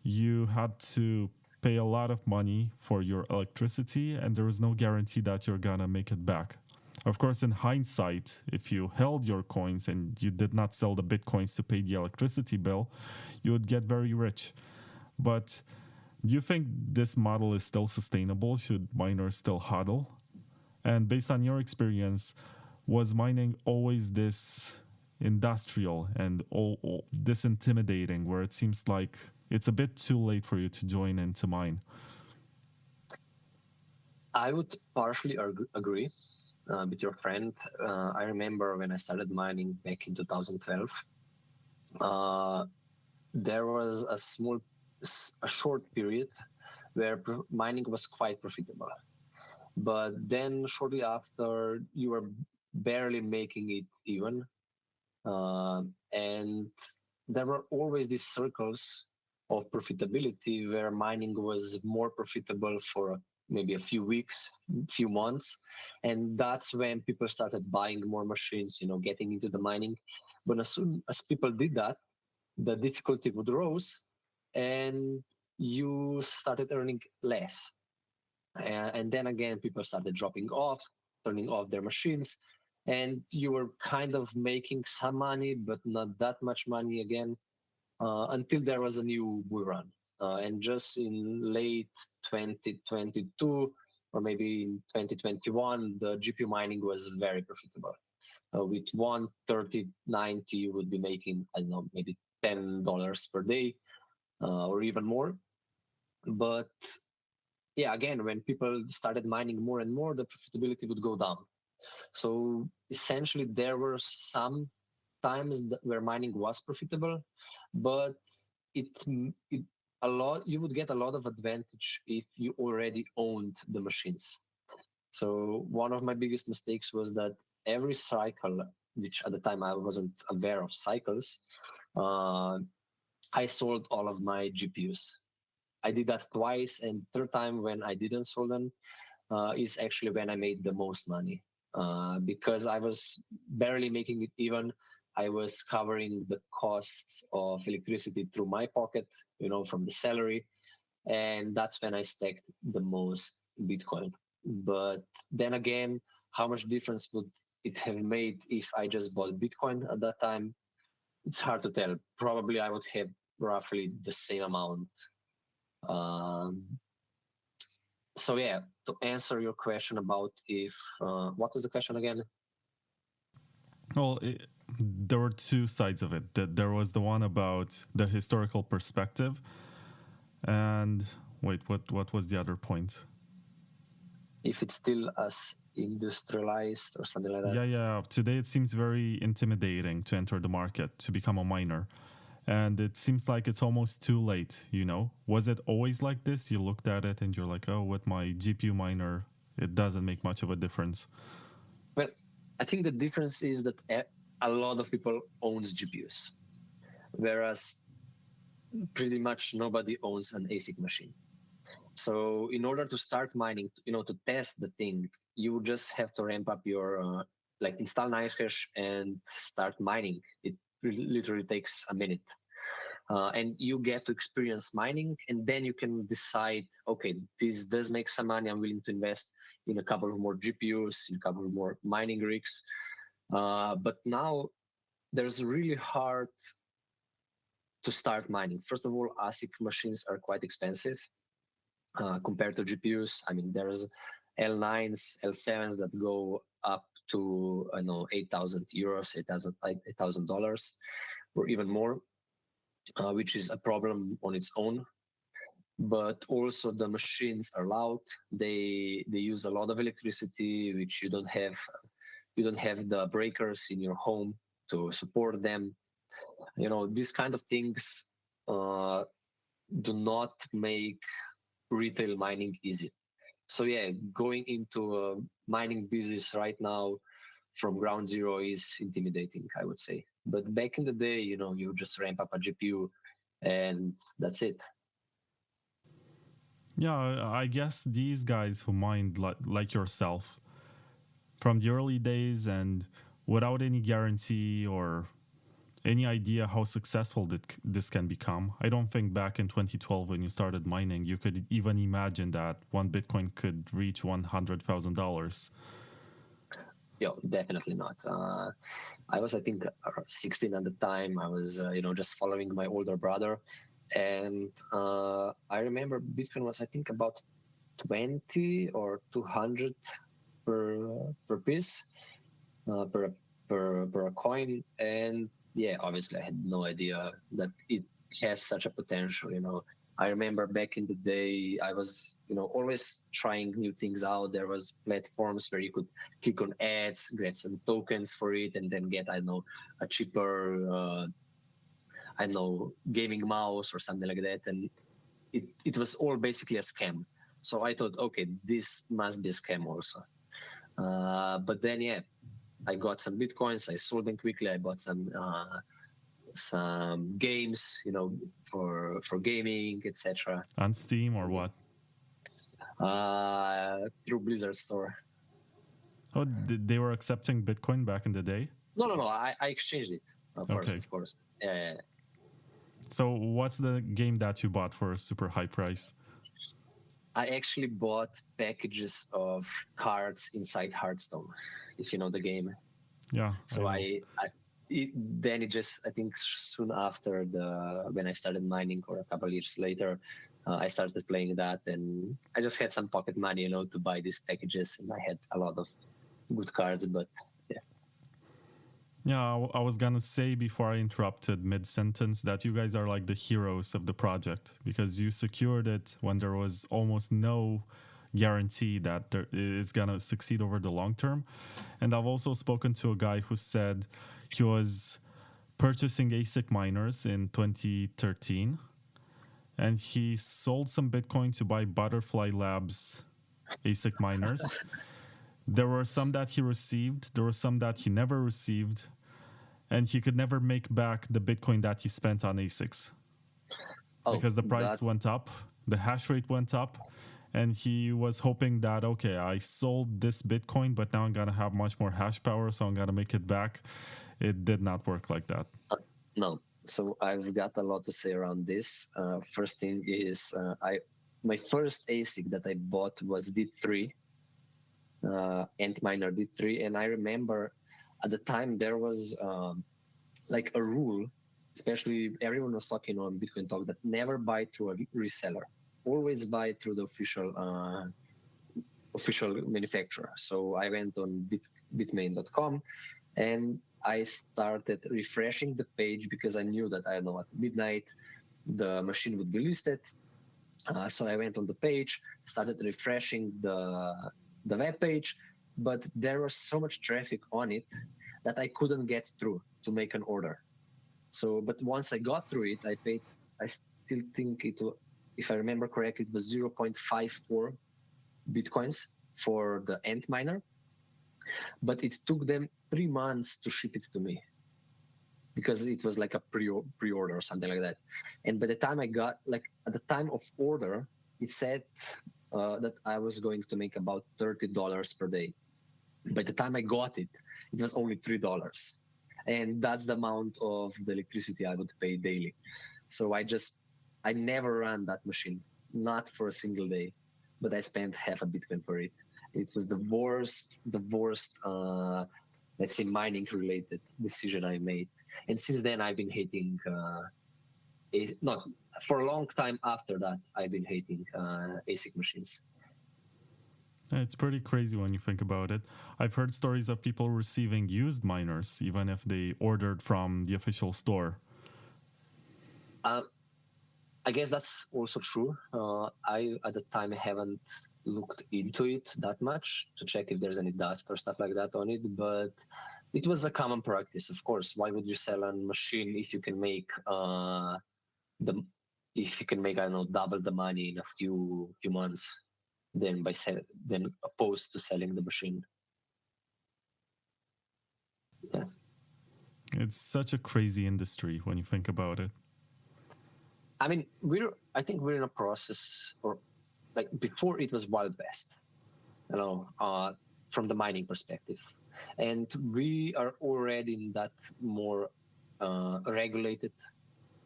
[SPEAKER 1] you had to pay a lot of money for your electricity, and there was no guarantee that you're gonna make it back. Of course, in hindsight, if you held your coins and you did not sell the Bitcoins to pay the electricity bill, you would get very rich. But do you think this model is still sustainable? Should miners still hodl? And based on your experience, was mining always this industrial and this intimidating, where it seems like it's a bit too late for you to join in to mine?
[SPEAKER 2] I would partially agree with your friend. I remember when I started mining back in 2012, there was a short period where mining was quite profitable. But then shortly after, you were barely making it even. And there were always these circles of profitability where mining was more profitable for maybe a few weeks, few months. And that's when people started buying more machines, getting into the mining. But as soon as people did that, the difficulty would rise and you started earning less. And then again, people started dropping off, turning off their machines, and you were kind of making some money, but not that much money again, until there was a new bull run. And just in late 2022, or maybe in 2021, the GPU mining was very profitable. With 130.90, you would be making, I don't know, maybe $10 per day, or even more. But yeah, again, when people started mining more and more, the profitability would go down. So essentially, there were some times where mining was profitable, but you would get a lot of advantage if you already owned the machines. So one of my biggest mistakes was that every cycle, which at the time I wasn't aware of cycles, I sold all of my GPUs. I did that twice, and third time when I didn't sell them is actually when I made the most money, because I was barely making it even. I was covering the costs of electricity through my pocket, from the salary, and that's when I stacked the most Bitcoin. But then again, how much difference would it have made if I just bought Bitcoin at that time? It's hard to tell. Probably I would have roughly the same amount. So yeah, to answer your question about what was the question again?
[SPEAKER 1] Well, there were two sides of it. There was the one about the historical perspective, and wait, what was the other point?
[SPEAKER 2] If it's still as industrialized or something like that.
[SPEAKER 1] Yeah. Today it seems very intimidating to enter the market, to become a miner. And it seems like it's almost too late, Was it always like this? You looked at it and you're like, oh, with my GPU miner, it doesn't make much of a difference.
[SPEAKER 2] Well, I think the difference is that a lot of people owns GPUs, whereas pretty much nobody owns an ASIC machine. So in order to start mining, to test the thing, you just have to ramp up your, install NiceHash and start mining. It literally takes a minute. And you get to experience mining, and then you can decide, okay, this does make some money. I'm willing to invest in a couple of more GPUs, in a couple of more mining rigs. But now there's really hard to start mining. First of all, ASIC machines are quite expensive. compared to GPUs. I mean, there's L9s, L7s that go up to €8,000, $8,000, or even more, which is a problem on its own. But also the machines are loud. They use a lot of electricity, which you don't have. You don't have the breakers in your home to support them. These kind of things do not make retail mining easy. So yeah, going into a mining business right now from ground zero is intimidating, I would say. But back in the day, you just ramp up a GPU and that's it.
[SPEAKER 1] Yeah, I guess these guys who mined like yourself from the early days and without any guarantee or any idea how successful this can become. I don't think back in 2012 when you started mining, you could even imagine that one Bitcoin could reach $100,000.
[SPEAKER 2] Yeah, definitely not. I was, I think, 16 at the time. I was, just following my older brother. And I remember Bitcoin was, I think, about 20 or 200 per piece, per coin. And yeah, obviously I had no idea that it has such a potential. I remember back in the day, I was, always trying new things out. There was platforms where you could click on ads, get some tokens for it, and then get, a cheaper, gaming mouse or something like that. And it was all basically a scam. So I thought, okay, this must be a scam also. But then, yeah, I got some Bitcoins. I sold them quickly. I bought some games, for gaming, etc.
[SPEAKER 1] On Steam or what?
[SPEAKER 2] Through Blizzard store.
[SPEAKER 1] Oh, they were accepting Bitcoin back in the day?
[SPEAKER 2] No. I exchanged it first, of course. Yeah.
[SPEAKER 1] So what's the game that you bought for a super high price?
[SPEAKER 2] I actually bought packages of cards inside Hearthstone, if you know the game.
[SPEAKER 1] Yeah.
[SPEAKER 2] So I think soon after when I started mining, or a couple of years later, I started playing that, and I just had some pocket money, to buy these packages, and I had a lot of good cards. But yeah.
[SPEAKER 1] Yeah, I was gonna say before I interrupted mid-sentence that you guys are like the heroes of the project because you secured it when there was almost no guarantee that it's gonna succeed over the long term. And I've also spoken to a guy who said he was purchasing ASIC miners in 2013, and he sold some Bitcoin to buy Butterfly Labs ASIC miners. There were some that he received, there were some that he never received, and he could never make back the Bitcoin that he spent on ASICs. Because the price went up, the hash rate went up, and he was hoping that, okay, I sold this Bitcoin, but now I'm going to have much more hash power, so I'm going to make it back. It did not work like that.
[SPEAKER 2] No. So I've got a lot to say around this. First thing is my first ASIC that I bought was D3. Antminer D3, and I remember at the time there was like a rule, especially everyone was talking on Bitcoin Talk, that never buy through a reseller, always buy through the official manufacturer. So I went on bitmain.com and I started refreshing the page because I knew that, at midnight the machine would be listed. So I went on the page, started refreshing the web page, but there was so much traffic on it that I couldn't get through to make an order. So, but once I got through it, I still think if I remember correctly, it was 0.54 Bitcoins for the Antminer, but it took them 3 months to ship it to me because it was like a pre-order or something like that. And by the time I got, at the time of order, it said that I was going to make about $30 per day. By the time I got it, it was only $3. And that's the amount of the electricity I would pay daily. So I never ran that machine, not for a single day, but I spent half a Bitcoin for it. It was the worst, let's say, mining related decision I made. And since then I've been hating not for a long time after that, I've been hating ASIC machines.
[SPEAKER 1] It's pretty crazy when you think about it. I've heard stories of people receiving used miners, even if they ordered from the official store.
[SPEAKER 2] I guess that's also true. I, at the time, haven't looked into it that much to check if there's any dust or stuff like that on it, but it was a common practice. Of course, why would you sell a machine if you can make I don't know, double the money in a few months than opposed to selling the machine? Yeah.
[SPEAKER 1] It's such a crazy industry when you think about it.
[SPEAKER 2] I mean, I think we're in a process, or like before it was Wild West, from the mining perspective. And we are already in that more regulated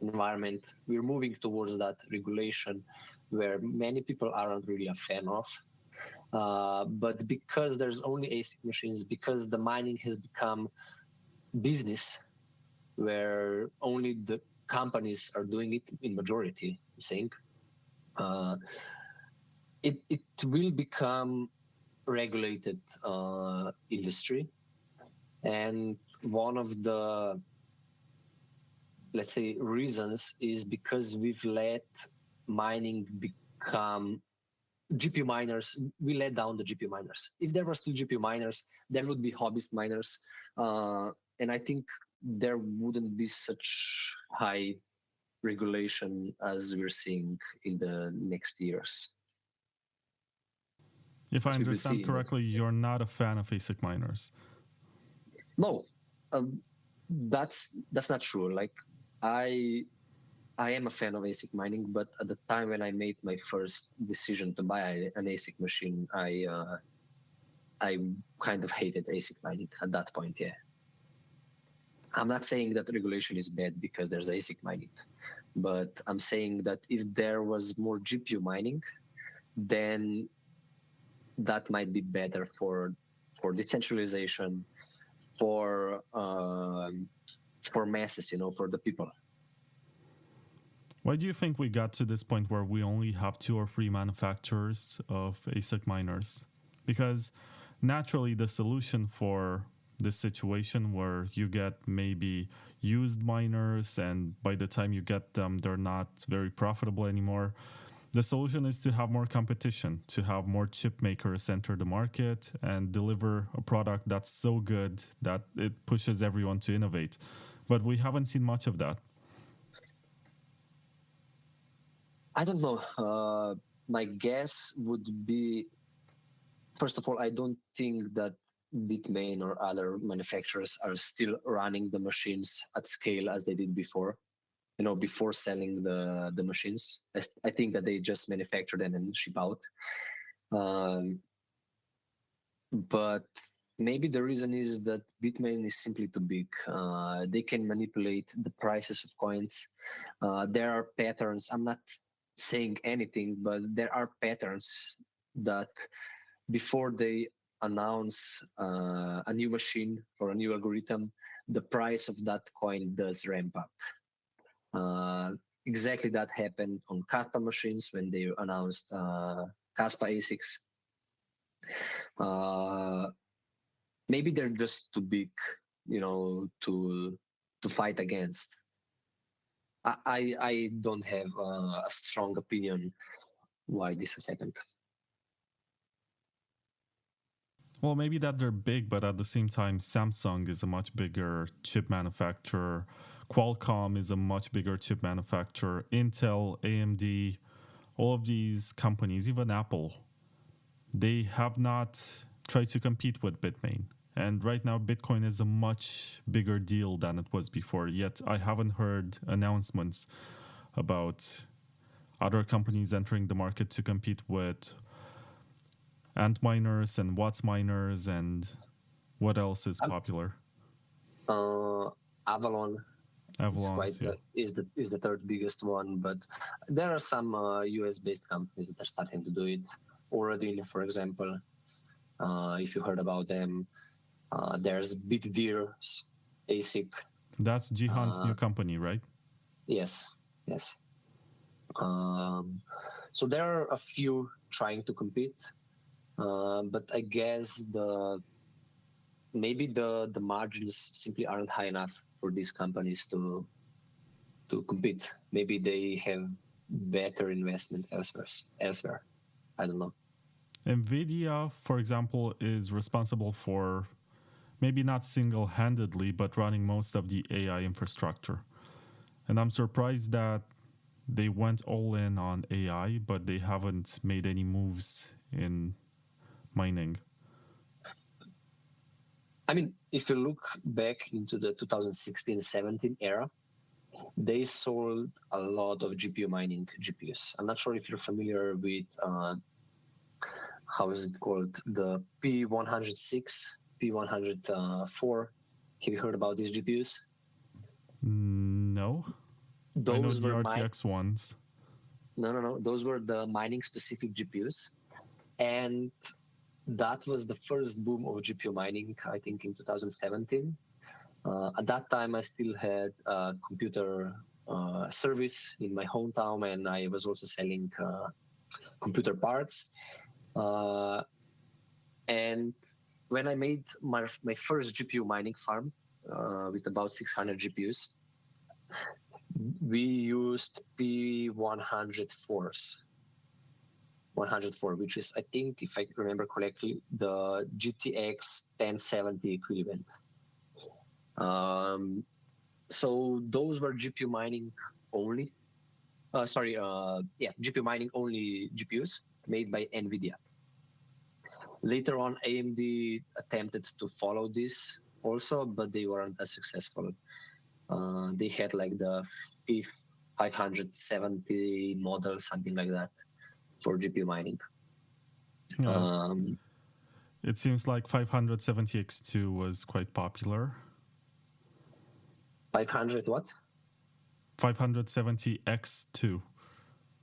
[SPEAKER 2] environment. We're moving towards that regulation where many people aren't really a fan of. But because there's only ASIC machines, because the mining has become business where only the companies are doing it in majority, I think, it will become regulated industry. And one of the, let's say, reasons is because we've let mining become GPU miners. We let down the GPU miners. If there were still GPU miners, there would be hobbyist miners. And I think there wouldn't be such high regulation as we're seeing in the next years.
[SPEAKER 1] If I understand correctly, you're not a fan of ASIC miners.
[SPEAKER 2] No, that's not true. Like I am a fan of ASIC mining, but at the time when I made my first decision to buy an ASIC machine, I kind of hated ASIC mining at that point. Yeah. I'm not saying that regulation is bad because there's ASIC mining, but I'm saying that if there was more GPU mining, then that might be better for decentralization, for masses, for the people.
[SPEAKER 1] Why do you think we got to this point where we only have 2 or 3 manufacturers of ASIC miners? Because naturally the solution for this situation where you get maybe used miners and by the time you get them, they're not very profitable anymore. The solution is to have more competition, to have more chip makers enter the market and deliver a product that's so good that it pushes everyone to innovate. But we haven't seen much of that.
[SPEAKER 2] I don't know. My guess would be, first of all, I don't think that Bitmain or other manufacturers are still running the machines at scale as they did before, before selling the machines. I think that they just manufacture them and ship out. But maybe the reason is that Bitmain is simply too big. They can manipulate the prices of coins. There are patterns. I'm not saying anything, but there are patterns that before they announce a new machine or a new algorithm, the price of that coin does ramp up. Exactly that happened on Kaspa machines when they announced Kaspa ASICs. Maybe they're just too big, to fight against. I don't have a strong opinion why this has happened.
[SPEAKER 1] Well, maybe that they're big, but at the same time, Samsung is a much bigger chip manufacturer. Qualcomm is a much bigger chip manufacturer. Intel, AMD, all of these companies, even Apple, they have not tried to compete with Bitmain. And right now, Bitcoin is a much bigger deal than it was before. Yet I haven't heard announcements about other companies entering the market to compete with Ant miners and Watts miners, and what else is popular?
[SPEAKER 2] Avalon is the third biggest one, but there are some US based companies that are starting to do it. Already, for example, if you heard about them, there's BitDeer's ASIC.
[SPEAKER 1] That's Jihan's new company, right?
[SPEAKER 2] Yes. Yes. So there are a few trying to compete, but I guess maybe the margins simply aren't high enough for these companies to compete. Maybe they have better investment elsewhere. I don't know.
[SPEAKER 1] NVIDIA, for example, is responsible for maybe not single-handedly, but running most of the AI infrastructure. And I'm surprised that they went all in on AI, but they haven't made any moves in mining.
[SPEAKER 2] I mean, if you look back into the 2016-17 era, they sold a lot of GPU mining GPUs. I'm not sure if you're familiar with, how is it called? The P106, P104. Have you heard about these GPUs?
[SPEAKER 1] No. I know the RTX ones.
[SPEAKER 2] No. Those were the mining specific GPUs. And that was the first boom of GPU mining, I think, in 2017. At that time, I still had a computer service in my hometown, and I was also selling computer parts. And when I made my first GPU mining farm with about 600 GPUs, we used P104s. 104, which is, I think, if I remember correctly, the GTX 1070 equivalent. So those were GPU mining only. GPU mining only GPUs made by NVIDIA. Later on, AMD attempted to follow this also, but they weren't as successful. They had like the 570 model, something like that, for GPU mining.
[SPEAKER 1] Yeah. It seems like 570X2 was quite popular.
[SPEAKER 2] 500 what?
[SPEAKER 1] 570X2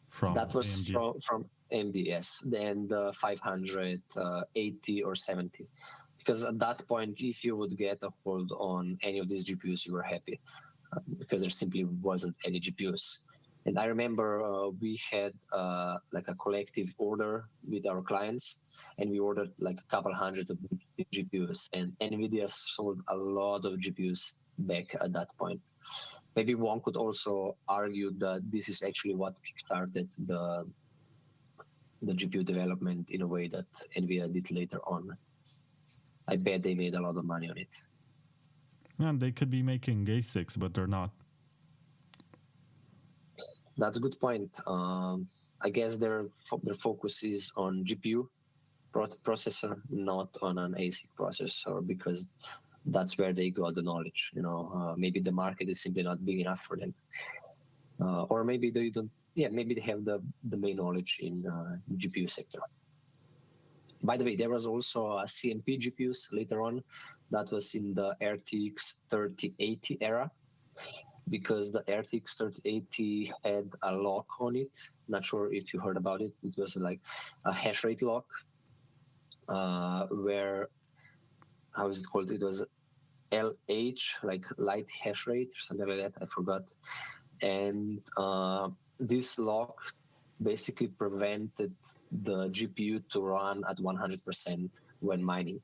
[SPEAKER 1] from
[SPEAKER 2] that was
[SPEAKER 1] AMD.
[SPEAKER 2] From AMD, yes. Then the 580 or 70. Because at that point, if you would get a hold on any of these GPUs, you were happy, because there simply wasn't any GPUs. And I remember we had like a collective order with our clients, and we ordered like a couple hundred of GPUs, and NVIDIA sold a lot of GPUs back at that point. Maybe one could also argue that this is actually what kickstarted the GPU development in a way that NVIDIA did later on. I bet they made a lot of money on it.
[SPEAKER 1] And they could be making ASICs, but they're not.
[SPEAKER 2] That's a good point. I guess their focus is on GPU processor, not on an ASIC processor, because that's where they got the knowledge. Maybe the market is simply not big enough for them, or maybe they don't. Yeah, maybe they have the main knowledge in GPU sector. By the way, there was also a CMP GPUs later on. That was in the RTX 3080 era, because the RTX 3080 had a lock on it. Not sure if you heard about it. It was like a hash rate lock, where, how is it called? It was LH, like light hash rate or something like that. I forgot. And this lock basically prevented the GPU to run at 100% when mining.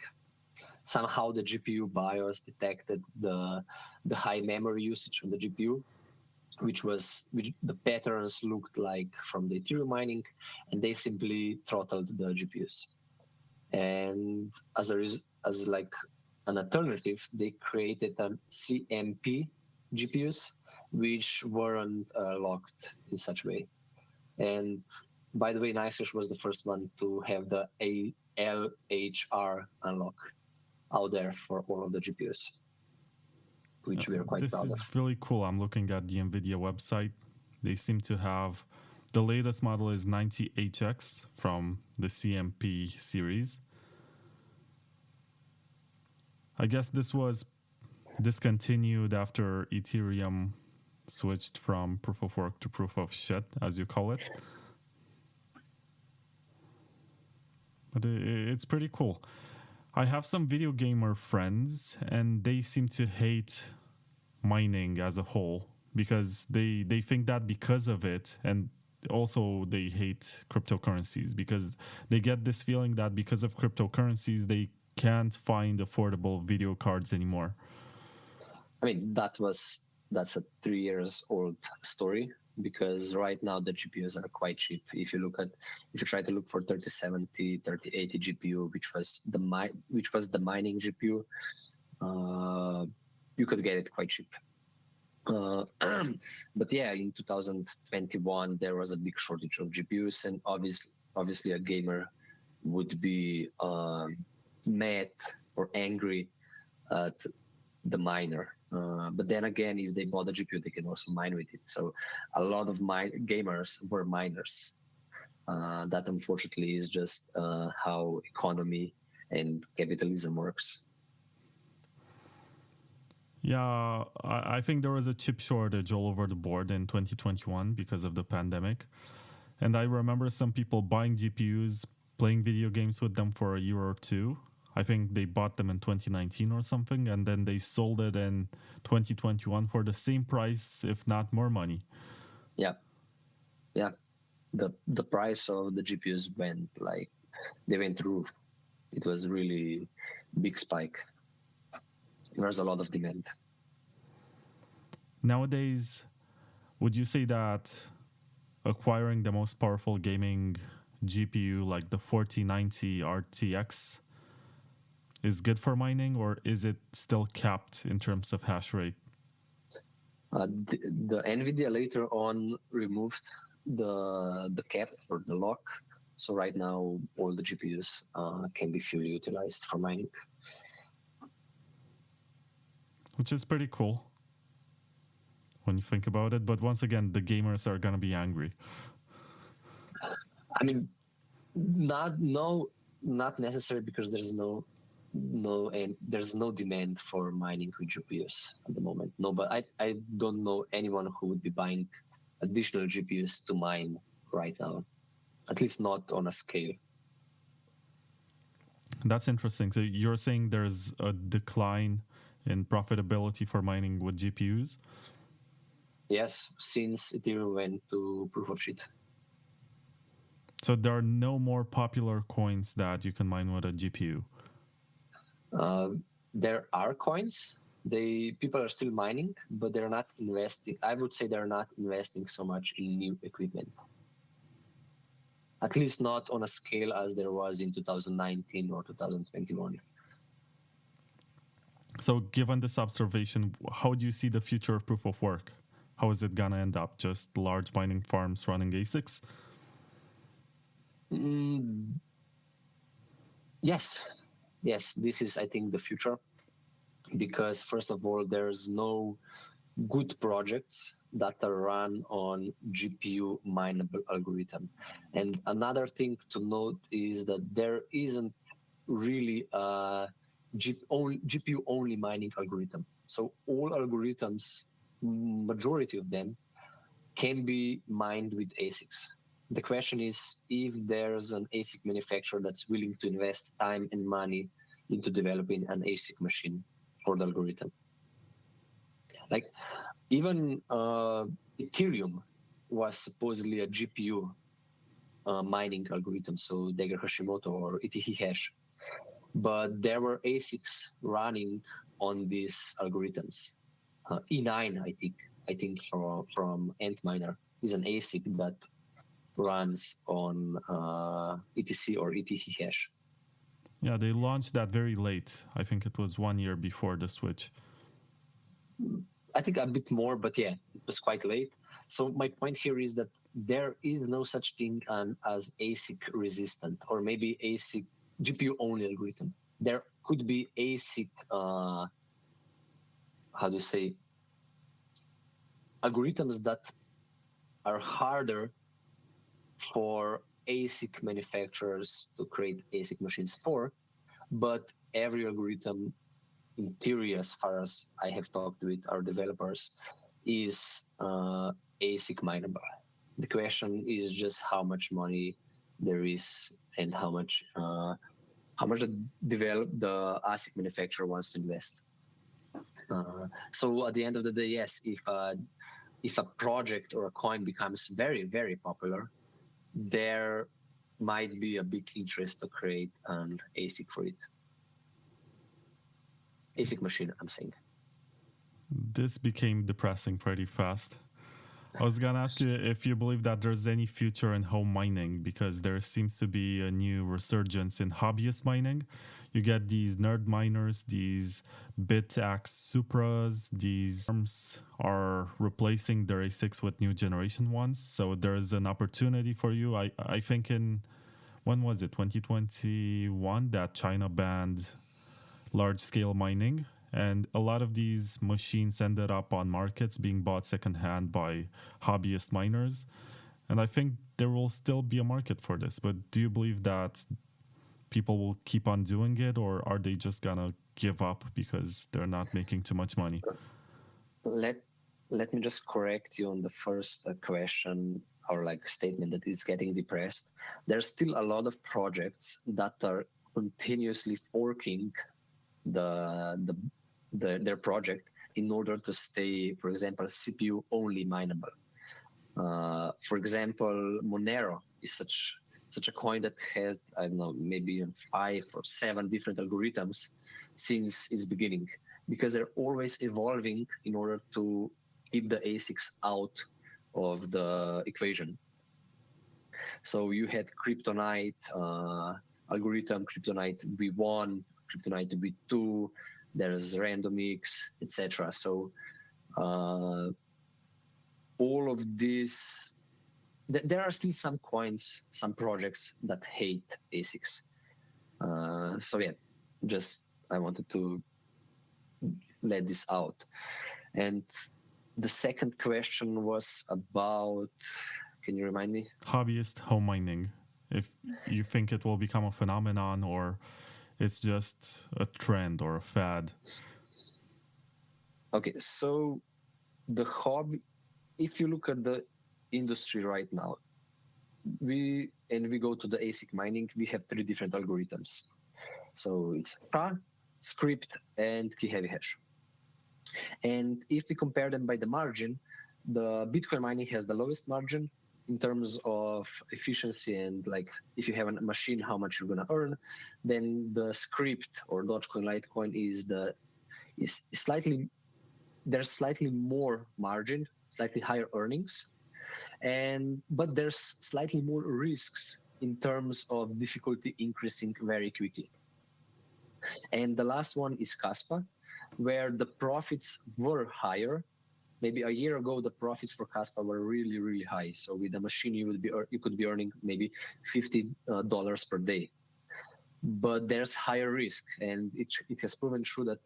[SPEAKER 2] Somehow the GPU BIOS detected the high memory usage on the GPU, which the patterns looked like from the Ethereum mining, and they simply throttled the GPUs. And as like an alternative, they created a CMP GPUs, which weren't locked in such a way. And by the way, NiceHash was the first one to have the LHR unlock out there for all of the GPUs, which we are quite proud of.
[SPEAKER 1] This is really cool. I'm looking at the NVIDIA website. They seem to have, the latest model is 90HX from the CMP series. I guess this was discontinued after Ethereum switched from proof of work to proof of shit, as you call it. But it's pretty cool. I have some video gamer friends, and they seem to hate mining as a whole, because they think that because of it, and also they hate cryptocurrencies because they get this feeling that because of cryptocurrencies they can't find affordable video cards anymore.
[SPEAKER 2] I mean, that's a 3 years old story, because right now the GPUs are quite cheap. If you try to look for 3070, 3080 GPU, which was the mining GPU, you could get it quite cheap. But yeah, in 2021 there was a big shortage of GPUs, and obviously a gamer would be mad or angry at the miner. But then again, if they bought a GPU, they can also mine with it. So a lot of gamers were miners. That unfortunately is just how economy and capitalism works.
[SPEAKER 1] Yeah, I think there was a chip shortage all over the board in 2021 because of the pandemic. And I remember some people buying GPUs, playing video games with them for a year or two. I think they bought them in 2019 or something, and then they sold it in 2021 for the same price, if not more money.
[SPEAKER 2] Yeah. The price of the GPUs went through roof. It was really big spike. There's a lot of demand.
[SPEAKER 1] Nowadays, would you say that acquiring the most powerful gaming GPU like the 4090 RTX is good for mining, or is it still capped in terms of hash rate?
[SPEAKER 2] The NVIDIA later on removed the cap or the lock. So right now, all the GPUs can be fully utilized for mining.
[SPEAKER 1] Which is pretty cool when you think about it. But once again, the gamers are going to be angry.
[SPEAKER 2] I mean, not necessary, because there's no demand for mining with GPUs at the moment. No, but I don't know anyone who would be buying additional GPUs to mine right now, at least not on a scale.
[SPEAKER 1] That's interesting. So you're saying there's a decline in profitability for mining with GPUs?
[SPEAKER 2] Yes, since Ethereum went to proof of shit.
[SPEAKER 1] So there are no more popular coins that you can mine with a GPU?
[SPEAKER 2] There are coins. People are still mining, but they're not investing. I would say they're not investing so much in new equipment. At least not on a scale as there was in 2019 or 2021.
[SPEAKER 1] So given this observation, how do you see the future of proof of work? How is it going to end up? Just large mining farms running ASICs?
[SPEAKER 2] Yes, this is, I think, the future. Because first of all, there's no good projects that are run on GPU mineable algorithm. And another thing to note is that there isn't really a GPU only mining algorithm. So all algorithms, majority of them, can be mined with ASICs. The question is if there's an ASIC manufacturer that's willing to invest time and money into developing an ASIC machine for the algorithm. Like even Ethereum was supposedly a GPU mining algorithm, so Dagger Hashimoto or ETH. But there were ASICs running on these algorithms. E9, I think from Antminer is an ASIC that runs on ETC or ETH.
[SPEAKER 1] Yeah, they launched that very late. I think it was 1 year before the switch.
[SPEAKER 2] I think a bit more, but yeah, it was quite late. So my point here is that there is no such thing as ASIC resistant, or maybe ASIC GPU only algorithm. There could be ASIC, algorithms that are harder for ASIC manufacturers to create ASIC machines for, but every algorithm, in theory, as far as I have talked with our developers, is ASIC mineable. The question is just how much money there is and how much the ASIC manufacturer wants to invest. So at the end of the day, yes, if if a project or a coin becomes very, very popular, there might be a big interest to create an ASIC for it. ASIC machine, I'm saying.
[SPEAKER 1] This became depressing pretty fast. I was going to ask you if you believe that there's any future in home mining, because there seems to be a new resurgence in hobbyist mining. You get these nerd miners, these BitX Supras, these firms are replacing their ASICs with new generation ones. So there's an opportunity for you. I think when was it, 2021, that China banned large-scale mining. And a lot of these machines ended up on markets being bought secondhand by hobbyist miners. And I think there will still be a market for this. But do you believe that people will keep on doing it, or are they just going to give up because they're not making too much money?
[SPEAKER 2] Let me just correct you on the first question or like statement that is getting depressed. There's still a lot of projects that are continuously forking their project in order to stay, for example, CPU only mineable. For example, Monero is such a coin that has, I don't know, maybe 5 or 7 different algorithms since its beginning, because they're always evolving in order to keep the ASICs out of the equation. So you had Kryptonite algorithm, Kryptonite V1, Kryptonite V2, there's RandomX, etc. So all of this, there are still some coins, some projects that hate ASICs. So yeah, just I wanted to let this out. And the second question was about, can you remind me?
[SPEAKER 1] Hobbyist home mining. If you think it will become a phenomenon, or it's just a trend or a fad.
[SPEAKER 2] Okay, so the hobby, if you look at the industry right now, we go to the ASIC mining, we have 3 different algorithms. So it's PA, script, and key heavy hash. And if we compare them by the margin, the Bitcoin mining has the lowest margin in terms of efficiency, and like if you have a machine, how much you're going to earn. Then the script or Dogecoin, Litecoin is slightly, there's slightly more margin, slightly higher earnings, but there's slightly more risks in terms of difficulty increasing very quickly. And the last one is Kaspa, where the profits were higher. Maybe a year ago, the profits for Kaspa were really, really high. So with a machine, you could be earning maybe $50 per day. But there's higher risk, and it has proven true that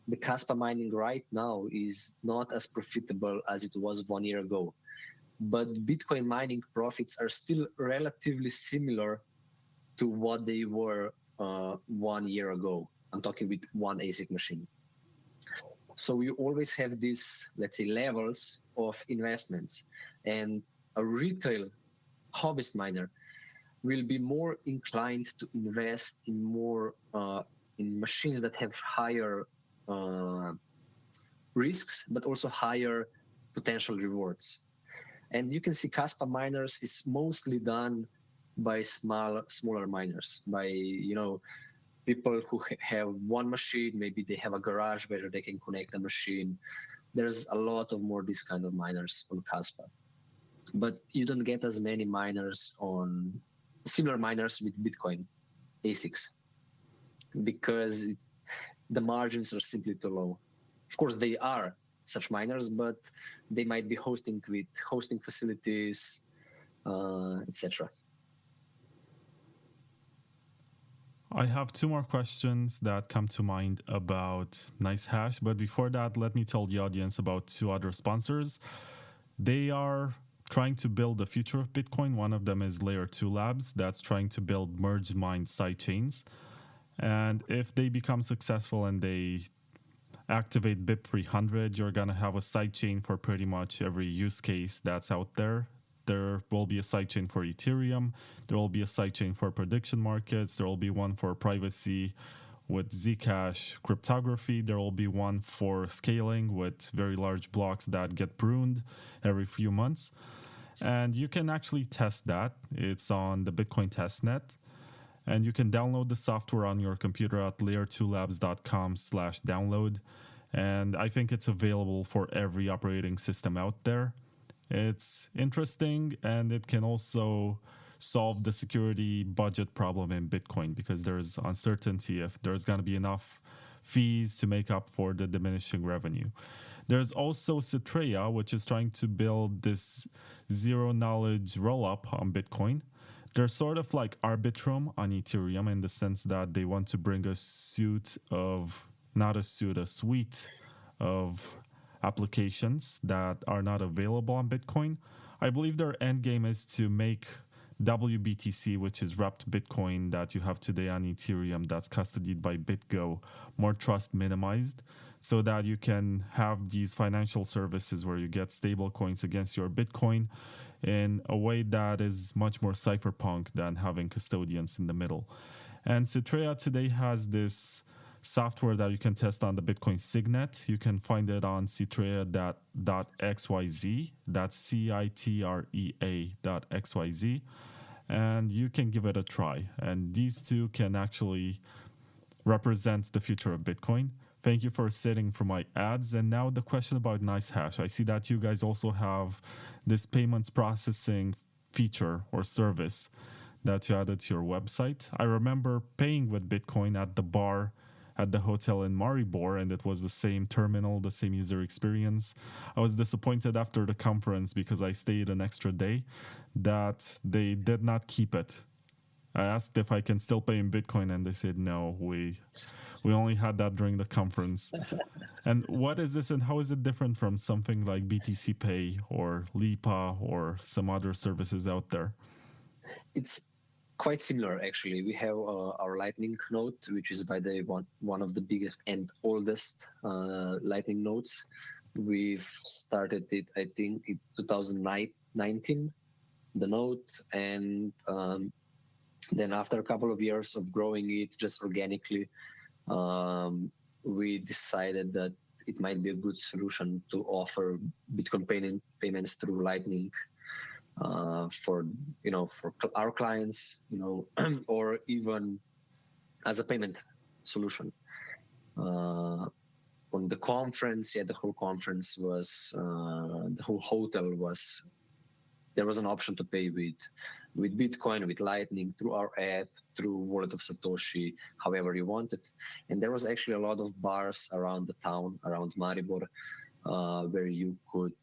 [SPEAKER 2] the Kaspa mining right now is not as profitable as it was 1 year ago. But Bitcoin mining profits are still relatively similar to what they were 1 year ago. I'm talking with one ASIC machine. So you always have these, let's say, levels of investments, and a retail hobbyist miner will be more inclined to invest in more in machines that have higher risks, but also higher potential rewards. And you can see Kaspa miners is mostly done by smaller miners, by people who have one machine. Maybe they have a garage where they can connect a machine. There's a lot of more this kind of miners on Kaspa, but you don't get as many miners on similar miners with Bitcoin ASICs, because the margins are simply too low. Of course, they are such miners, but they might be hosting with hosting facilities, etc.
[SPEAKER 1] I have 2 more questions that come to mind about NiceHash, but before that, let me tell the audience about 2 other sponsors. They are trying to build the future of Bitcoin. One of them is Layer 2 Labs, that's trying to build merge mined sidechains. And if they become successful and they activate BIP 300, you're going to have a sidechain for pretty much every use case that's out there. There will be a sidechain for Ethereum. There will be a sidechain for prediction markets. There will be one for privacy, with Zcash cryptography. There will be one for scaling with very large blocks that get pruned every few months. And you can actually test that. It's on the Bitcoin testnet. And you can download the software on your computer at layer2labs.com/download. And I think it's available for every operating system out there. It's interesting, and it can also solve the security budget problem in Bitcoin, because there's uncertainty if there's going to be enough fees to make up for the diminishing revenue. There's also Citrea, which is trying to build this zero-knowledge rollup on Bitcoin. They're sort of like Arbitrum on Ethereum in the sense that they want to bring a suite of applications that are not available on Bitcoin. I believe their end game is to make WBTC, which is wrapped Bitcoin that you have today on Ethereum that's custodied by BitGo, more trust minimized, so that you can have these financial services where you get stable coins against your Bitcoin in a way that is much more cypherpunk than having custodians in the middle. And Citrea today has this software that you can test on the Bitcoin Signet. You can find it on citrea.xyz. That's citrea.xyz. And you can give it a try. And these two can actually represent the future of Bitcoin. Thank you for sitting for my ads. And now the question about NiceHash. I see that you guys also have this payments processing feature or service that you added to your website. I remember paying with Bitcoin at the bar at the hotel in Maribor, and it was the same terminal, the same user experience. I was disappointed after the conference because I stayed an extra day that they did not keep it. I asked if I can still pay in Bitcoin, and they said no, we only had that during the conference. And what is this, and how is it different from something like BTC Pay or Lipa or some other services out there?
[SPEAKER 2] It's quite similar, actually. We have our Lightning node, which is by the one of the biggest and oldest Lightning nodes. We've started it, I think, in 2019, the node, and then after a couple of years of growing it just organically, we decided that it might be a good solution to offer Bitcoin payments through Lightning for our clients, or even as a payment solution. On the conference, the whole conference was, the whole hotel was, there was an option to pay with Bitcoin, with Lightning, through our app, through Wallet of Satoshi, however you wanted. And there was actually a lot of bars around the town, around Maribor, where you could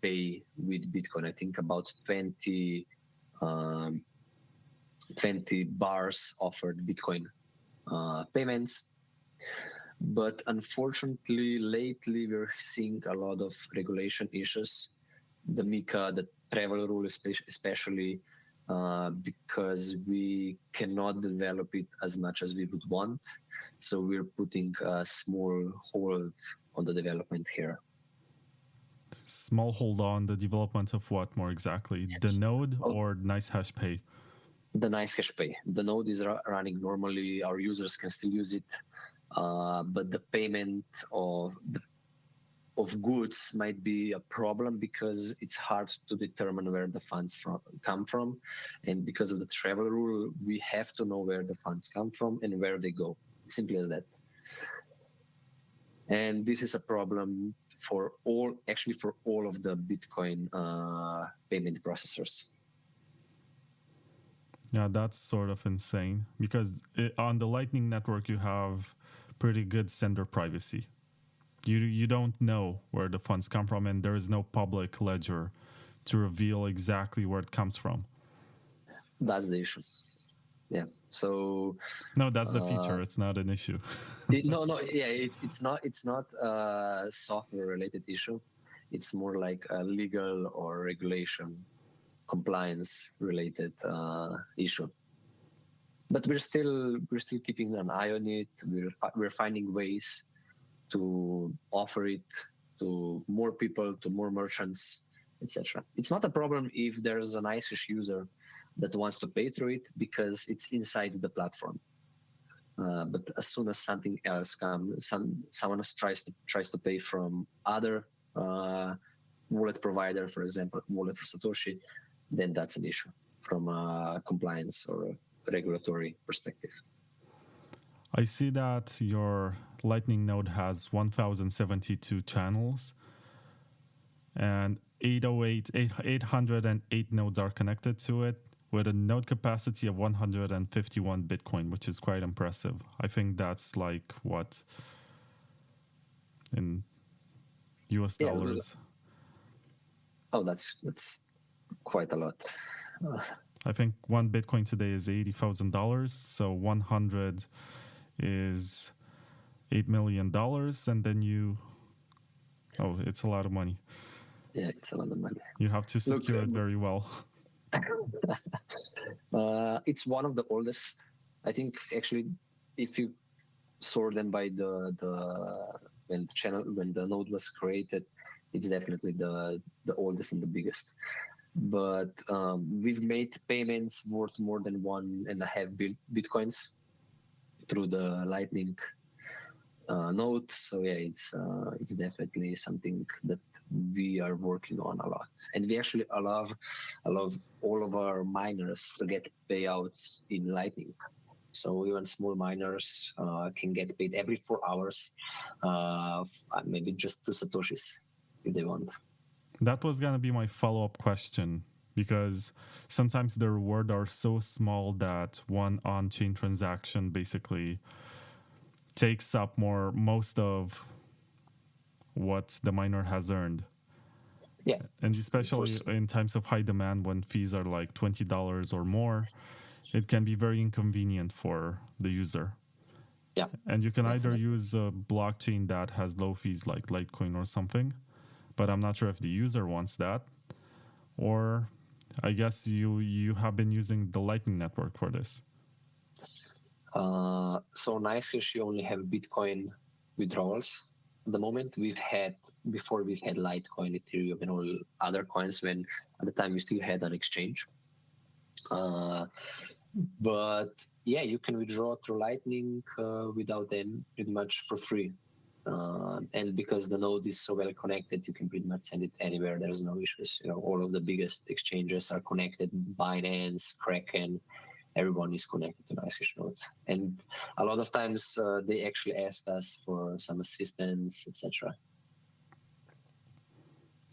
[SPEAKER 2] pay with Bitcoin. I think about 20 bars offered Bitcoin payments. But unfortunately, lately we're seeing a lot of regulation issues. The MiCA, the travel rule especially, because we cannot develop it as much as we would want. So we're putting a small hold on the development here.
[SPEAKER 1] Small hold on the development of what more exactly? The node or NiceHash Pay?
[SPEAKER 2] The NiceHash Pay. The node is running normally. Our users can still use it, but the payment of goods might be a problem because it's hard to determine where the funds come from. And because of the travel rule, we have to know where the funds come from and where they go. Simply as that. And this is a problem for all of the Bitcoin payment processors.
[SPEAKER 1] Yeah, that's sort of insane because on the Lightning Network, you have pretty good sender privacy. You don't know where the funds come from, and there is no public ledger to reveal exactly where it comes from.
[SPEAKER 2] That's the issue. Yeah. So
[SPEAKER 1] no, that's the feature. It's not an issue.
[SPEAKER 2] It's not a software related issue. It's more like a legal or regulation compliance related issue. But we're still keeping an eye on it. We're finding ways to offer it to more people, to more merchants, etc. It's not a problem if there's a NiceHash user that wants to pay through it because it's inside the platform. But as soon as something else comes, someone else tries to pay from other wallet provider, for example, wallet for Satoshi, then that's an issue from a compliance or a regulatory perspective.
[SPEAKER 1] I see that your Lightning node has 1,072 channels, and 808 nodes are connected to it, with a node capacity of 151 Bitcoin, which is quite impressive. I think that's like what in US dollars?
[SPEAKER 2] Oh, that's quite a lot.
[SPEAKER 1] I think one Bitcoin today is $80,000, so 100 is $8 million, and then it's a lot of money.
[SPEAKER 2] Yeah, it's a lot of money.
[SPEAKER 1] You have to secure it very well.
[SPEAKER 2] It's one of the oldest. I think actually, if you sort them by when the node was created, it's definitely the oldest and the biggest. But we've made payments worth more than 1.5 Bitcoins through the Lightning node. So yeah, it's definitely something that we are working on a lot, and we actually allow all of our miners to get payouts in Lightning. So even small miners can get paid every 4 hours, maybe just 2 Satoshis if they want.
[SPEAKER 1] That was going to be my follow-up question, because sometimes the rewards are so small that one on-chain transaction basically takes up most of what the miner has earned.
[SPEAKER 2] Yeah.
[SPEAKER 1] And especially in times of high demand, when fees are like $20 or more, it can be very inconvenient for the user.
[SPEAKER 2] Yeah.
[SPEAKER 1] And you can either use a blockchain that has low fees like Litecoin or something, but I'm not sure if the user wants that. Or I guess you have been using the Lightning Network for this.
[SPEAKER 2] So NiceHash, you only have Bitcoin withdrawals. At the moment, before we had Litecoin, Ethereum, and all other coins, when at the time we still had an exchange. But yeah, you can withdraw through Lightning without them pretty much for free. And because the node is so well connected, you can pretty much send it anywhere. There's no issues. All of the biggest exchanges are connected. Binance, Kraken, everyone is connected to NiceHash node. And a lot of times they actually asked us for some assistance, etc.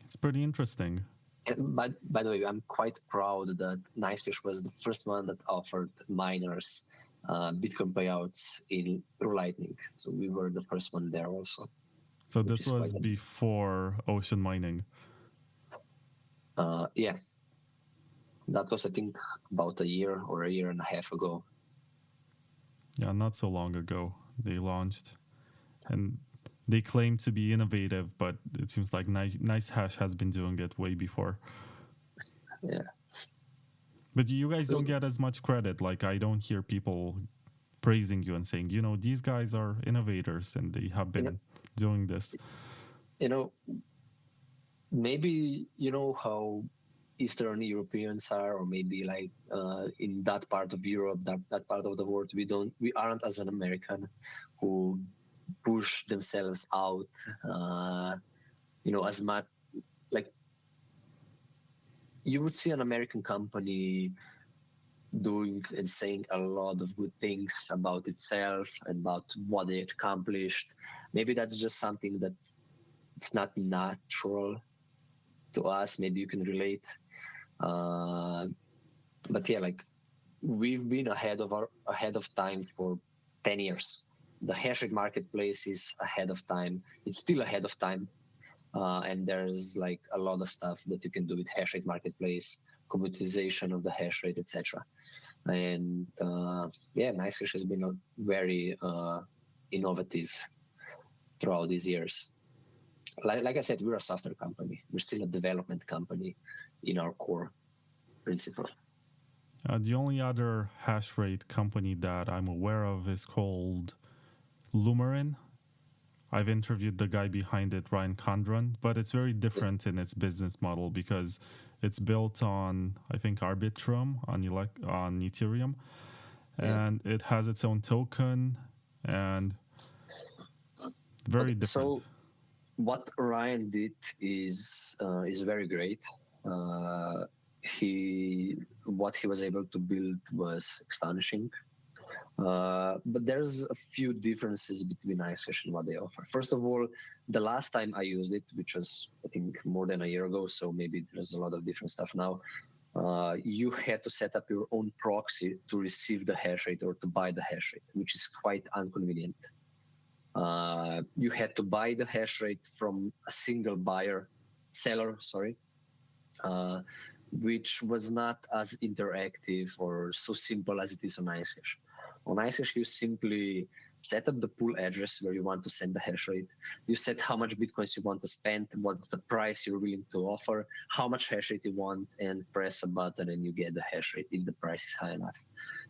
[SPEAKER 1] It's pretty interesting.
[SPEAKER 2] And by the way, I'm quite proud that NiceHash was the first one that offered miners Bitcoin payouts through Lightning. So we were the first one there also.
[SPEAKER 1] So this was before ocean mining?
[SPEAKER 2] Yeah. That was, I think, about a year or a year and a half ago.
[SPEAKER 1] Yeah, not so long ago they launched. And they claim to be innovative, but it seems like NiceHash has been doing it way before.
[SPEAKER 2] Yeah.
[SPEAKER 1] But you guys don't get as much credit. Like, I don't hear people praising you and saying, these guys are innovators and they have been doing this.
[SPEAKER 2] Maybe how Eastern Europeans are, or maybe like in that part of Europe, that part of the world, we aren't as an American who push themselves out, as much. Like, you would see an American company doing and saying a lot of good things about itself and about what they accomplished. Maybe that's just something that it's not natural to us. Maybe you can relate. But yeah, like, we've been ahead of time for 10 years. The hashrate marketplace is ahead of time. It's still ahead of time. And there's like a lot of stuff that you can do with hashrate marketplace, commoditization of the hashrate, etc. And NiceHash has been very innovative throughout these years. Like I said, we're a software company. We're still a development company in our core principle.
[SPEAKER 1] The only other hash rate company that I'm aware of is called Lumerin. I've interviewed the guy behind it, Ryan Condron, but it's very different in its business model because it's built on, I think, Arbitrum on Ethereum. and it has its own token and very different.
[SPEAKER 2] So what Ryan did is very great. What he was able to build was astonishing. But there's a few differences between NiceHash and what they offer. First of all, the last time I used it, which was I think more than a year ago, so maybe there's a lot of different stuff now. You had to set up your own proxy to receive the hash rate or to buy the hash rate, which is quite inconvenient. You had to buy the hash rate from a single seller, which was not as interactive or so simple as it is on NiceHash. On NiceHash, you simply set up the pool address where you want to send the hash rate. You set how much Bitcoins you want to spend, what's the price you're willing to offer, how much hash rate you want, and press a button and you get the hash rate if the price is high enough.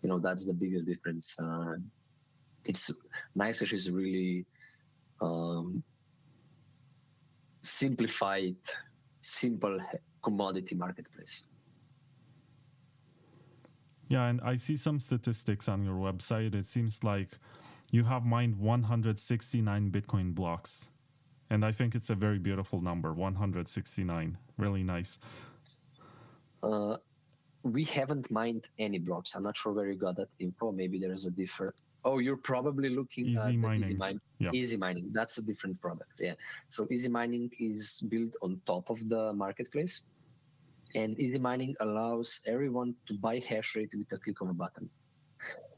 [SPEAKER 2] That's the biggest difference. NiceHash is really simplified, simple commodity marketplace.
[SPEAKER 1] Yeah, and I see some statistics on your website. It seems like you have mined 169 Bitcoin blocks. And I think it's a very beautiful number, 169. Really nice.
[SPEAKER 2] We haven't mined any blocks. I'm not sure where you got that info. Maybe there is a different... Oh, you're probably looking at
[SPEAKER 1] Mining.
[SPEAKER 2] Easy Mining. That's a different product, yeah. So Easy Mining is built on top of the marketplace. And Easy Mining allows everyone to buy hash rate with a click of a button.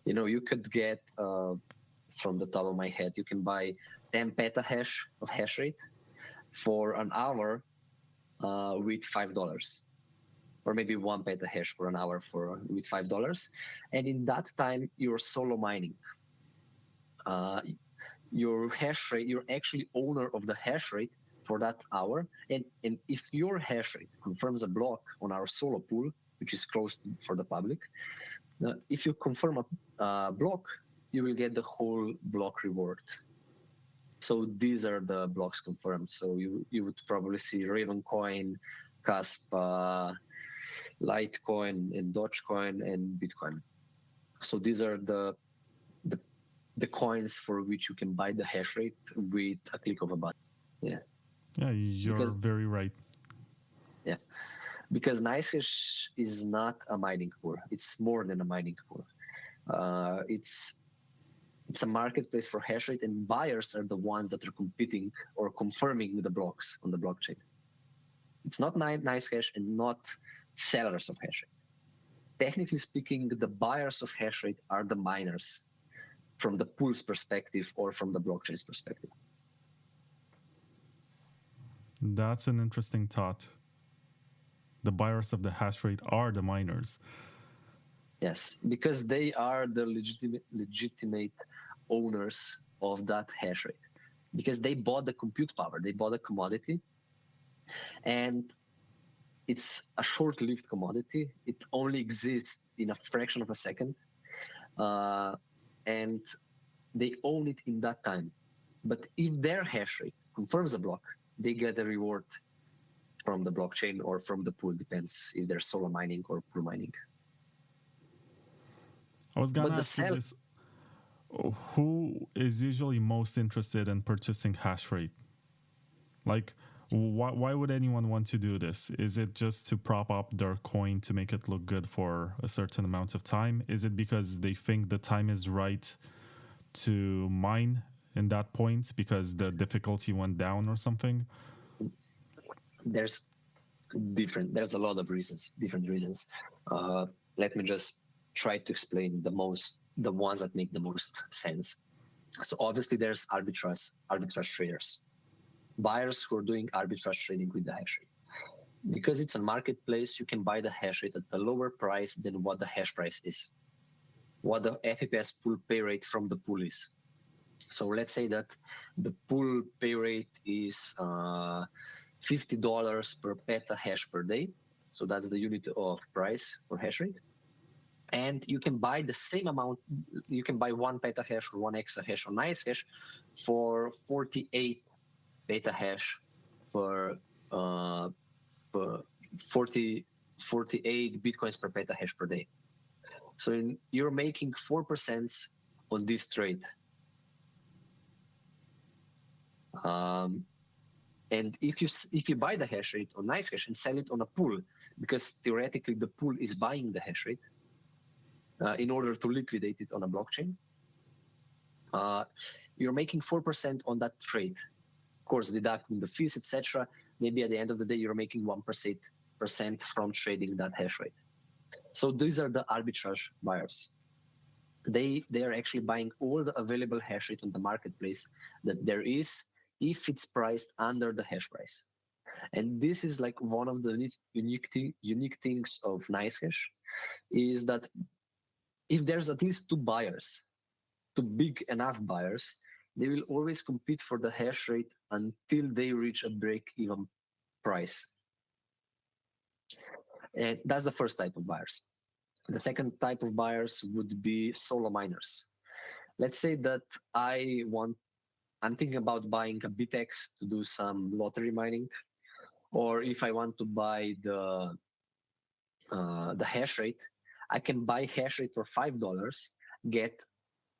[SPEAKER 2] You could get, from the top of my head, you can buy 10 petahash of hash rate for an hour with $5. Or maybe 1 petahash for an hour with $5. And in that time, you're solo mining. Your hash rate, you're actually owner of the hash rate for that hour. And if your hash rate confirms a block on our solo pool, which is closed for the public, if you confirm a block, you will get the whole block reward. So these are the blocks confirmed. So you would probably see Ravencoin, Caspa, Litecoin, and Dogecoin, and Bitcoin. So these are the coins for which you can buy the hash rate with a click of a button. Yeah.
[SPEAKER 1] Yeah, you're very right.
[SPEAKER 2] Yeah, because NiceHash is not a mining pool. It's more than a mining pool. It's a marketplace for hash rate, and buyers are the ones that are competing or confirming the blocks on the blockchain. It's not NiceHash and not sellers of hash rate. Technically speaking, the buyers of hash rate are the miners from the pool's perspective or from the blockchain's perspective.
[SPEAKER 1] That's an interesting thought. The buyers of the hash rate are the miners.
[SPEAKER 2] Yes, because they are the legitimate owners of that hash rate. Because they bought the compute power, they bought a commodity, and it's a short-lived commodity. It only exists in a fraction of a second, and they own it in that time. But if their hash rate confirms a block, they get a reward from the blockchain or from the pool, depends if they're solo mining or pool mining.
[SPEAKER 1] I was going to ask you this. Who is usually most interested in purchasing hash rate? Like, why would anyone want to do this? Is it just to prop up their coin to make it look good for a certain amount of time? Is it because they think the time is right to mine in that point because the difficulty went down or something?
[SPEAKER 2] There's a lot of different reasons. Let me just try to explain the ones that make the most sense. So obviously there's arbitrage traders, buyers who are doing arbitrage trading with the hash rate. Because it's a marketplace, you can buy the hash rate at a lower price than what the hash price is, what the FAPS pool pay rate from the pool is. So let's say that the pool pay rate is $50 per petahash per day. So that's the unit of price for hash rate. And you can buy the same amount. You can buy 1 petahash or 1 exahash on NiceHash for 48 petahash per 48 Bitcoins per petahash per day. So you're making 4% on this trade. And if you buy the hash rate on NiceHash and sell it on a pool, because theoretically the pool is buying the hash rate in order to liquidate it on a blockchain, you're making 4% on that trade. Of course, deducting the fees, etc. Maybe at the end of the day, you're making 1% from trading that hash rate. So these are the arbitrage buyers. They are actually buying all the available hash rate on the marketplace that there is, if it's priced under the hash price. And this is like one of the unique things of NiceHash, is that if there's at least two buyers, two big enough buyers, they will always compete for the hash rate until they reach a break-even price. And that's the first type of buyers. The second type of buyers would be solo miners. Let's say that I'm thinking about buying a BitX to do some lottery mining, or if I want to buy the hash rate, I can buy hash rate for $5, get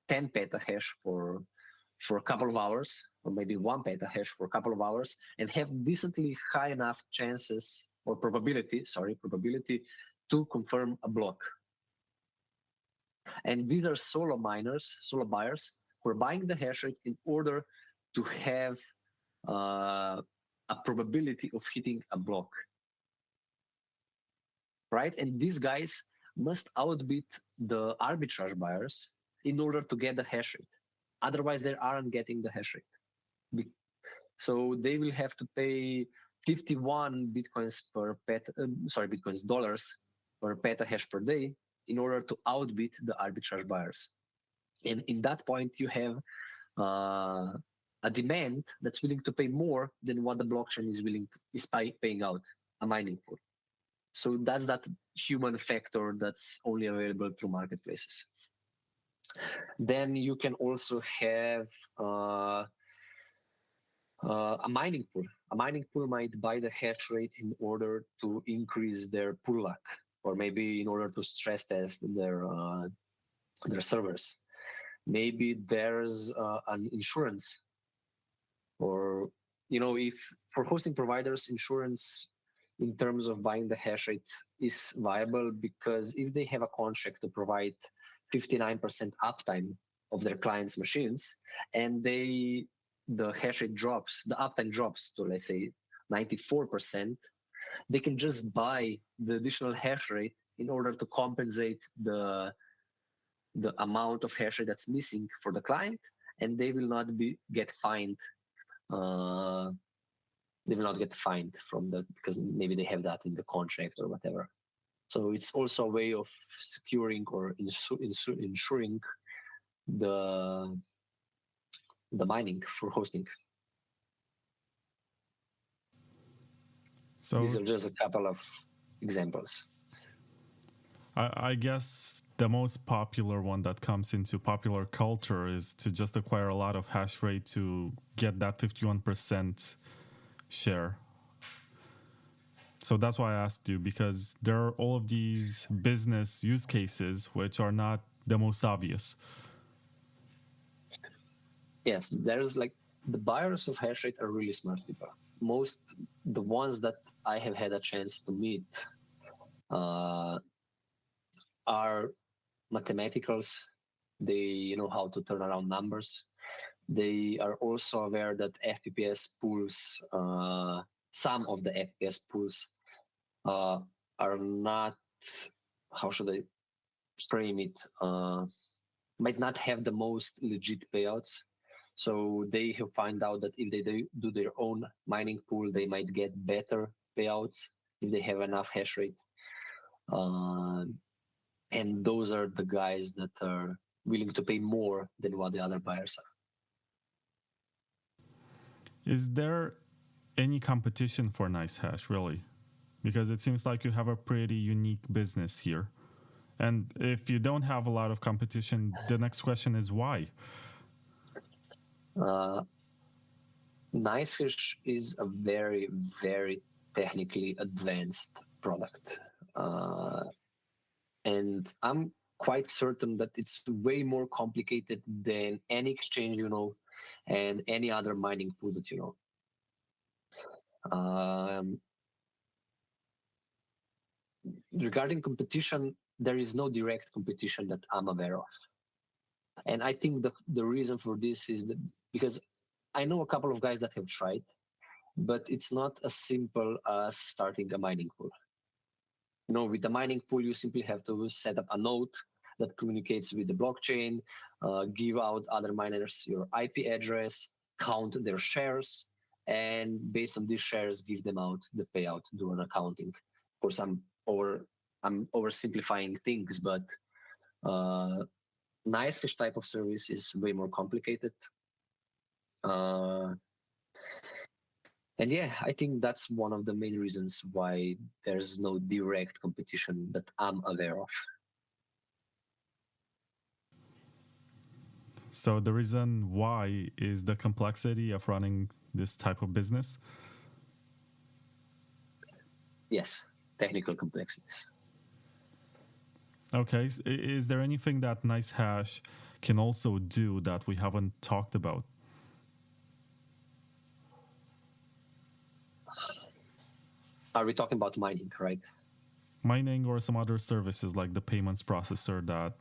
[SPEAKER 2] 10 petahash for a couple of hours, or maybe 1 petahash for a couple of hours, and have decently high enough chances or probability to confirm a block. And these are solo miners, solo buyers, who are buying the hash rate in order to have a probability of hitting a block, right? And these guys must outbid the arbitrage buyers in order to get the hash rate. Otherwise, they aren't getting the hash rate. So they will have to pay 51 dollars per petahash per day in order to outbid the arbitrage buyers. And in that point, you have a demand that's willing to pay more than what the blockchain is paying out, a mining pool. So that's that human factor that's only available through marketplaces. Then you can also have a mining pool. A mining pool might buy the hash rate in order to increase their pool luck, or maybe in order to stress test their servers. Maybe there's an insurance, or if for hosting providers, insurance in terms of buying the hash rate is viable, because if they have a contract to provide 59% uptime of their clients' machines, and the hash rate drops, the uptime drops to, let's say, 94%, they can just buy the additional hash rate in order to compensate the amount of hash rate that's missing for the client, and they will not get fined. They will not get fined from that, because maybe they have that in the contract or whatever. So it's also a way of securing or ensuring the mining for hosting.
[SPEAKER 1] So
[SPEAKER 2] these are just a couple of examples.
[SPEAKER 1] I guess the most popular one that comes into popular culture is to just acquire a lot of hash rate to get that 51% share. So that's why I asked you, because there are all of these business use cases which are not the most obvious.
[SPEAKER 2] Yes, there's like the buyers of hash rate are really smart people. The ones that I have had a chance to meet are mathematicals. They know how to turn around numbers. They are also aware that FPPS pools, some of the FPS pools are not, how should I frame it, might not have the most legit payouts. So they have found out that if they do their own mining pool, they might get better payouts if they have enough hash rate. And those are the guys that are willing to pay more than what the other buyers are.
[SPEAKER 1] Is there any competition for NiceHash, really? Because it seems like you have a pretty unique business here. And if you don't have a lot of competition, the next question is why?
[SPEAKER 2] NiceHash is a very, very technically advanced product. And I'm quite certain that it's way more complicated than any exchange you know and any other mining pool that you know. Regarding competition, there is no direct competition that I'm aware of. And I think the reason for this is that because I know a couple of guys that have tried, but it's not as simple as starting a mining pool. You know, with the mining pool, you simply have to set up a node that communicates with the blockchain, give out other miners your IP address, count their shares, and based on these shares, give them out the payout, do an accounting. Of course, I'm oversimplifying things, but NiceHash type of service is way more complicated. And yeah, I think that's one of the main reasons why there's no direct competition that I'm aware of.
[SPEAKER 1] So the reason why is the complexity of running this type of business?
[SPEAKER 2] Yes, technical complexities.
[SPEAKER 1] Okay, is there anything that NiceHash can also do that we haven't talked about?
[SPEAKER 2] Are we talking about mining, right?
[SPEAKER 1] Mining or some other services like the payments processor that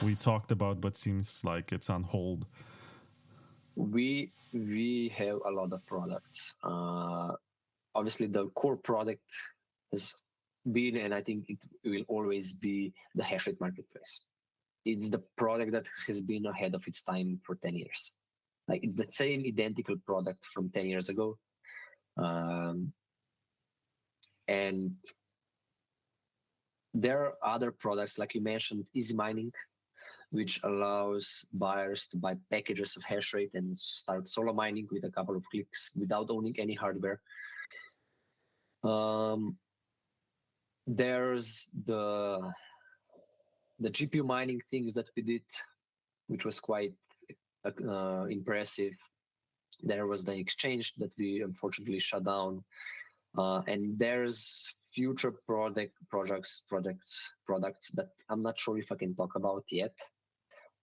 [SPEAKER 1] we talked about but seems like it's on hold?
[SPEAKER 2] We have a lot of products. Obviously, the core product has been, and I think it will always be, the hash rate marketplace. It's the product that has been ahead of its time for 10 years. Like, it's the same identical product from 10 years ago. And there are other products, like you mentioned, Easy Mining, which allows buyers to buy packages of hash rate and start solo mining with a couple of clicks without owning any hardware. There's the GPU mining things that we did, which was quite impressive. There was the exchange that we unfortunately shut down. And there's future products that I'm not sure if I can talk about yet,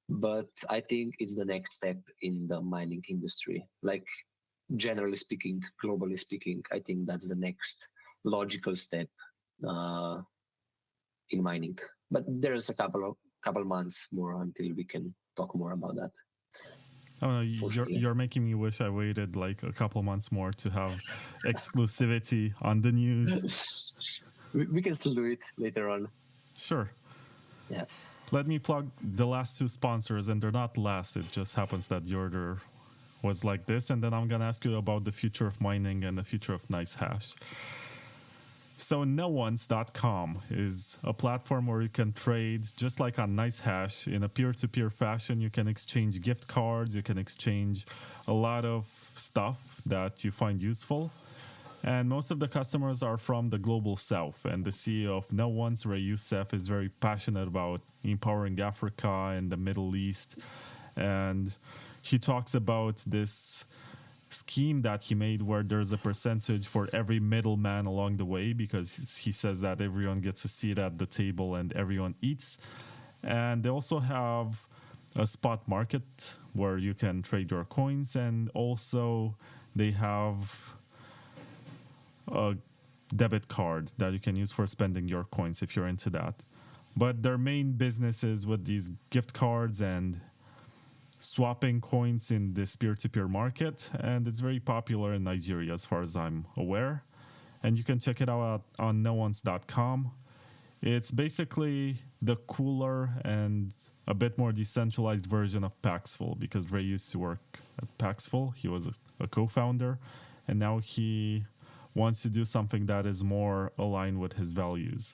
[SPEAKER 2] but I think it's the next step in the mining industry. Like, generally speaking, globally speaking, I think that's the next logical step in mining. But there's a couple months more until we can talk more about that.
[SPEAKER 1] Oh no, you're making me wish I waited like a couple months more to have exclusivity on the news.
[SPEAKER 2] We can still do it later on.
[SPEAKER 1] Sure.
[SPEAKER 2] Yeah.
[SPEAKER 1] Let me plug the last two sponsors, and they're not last. It just happens that the order was like this, and then I'm gonna ask you about the future of mining and the future of NiceHash. So NoOnes.com is a platform where you can trade just like on NiceHash in a peer-to-peer fashion. You can exchange gift cards, you can exchange a lot of stuff that you find useful. And most of the customers are from the global south. And the CEO of NoOnes, Ray Youssef, is very passionate about empowering Africa and the Middle East. And he talks about this scheme that he made where there's a percentage for every middleman along the way, because he says that everyone gets a seat at the table and everyone eats. And they also have a spot market where you can trade your coins, and also they have a debit card that you can use for spending your coins if you're into that. But their main business is with these gift cards and swapping coins in this peer-to-peer market, and it's very popular in Nigeria as far as I'm aware. And you can check it out on noones.com. It's basically the cooler and a bit more decentralized version of Paxful, because Ray used to work at Paxful. He was a co-founder, and now he wants to do something that is more aligned with his values.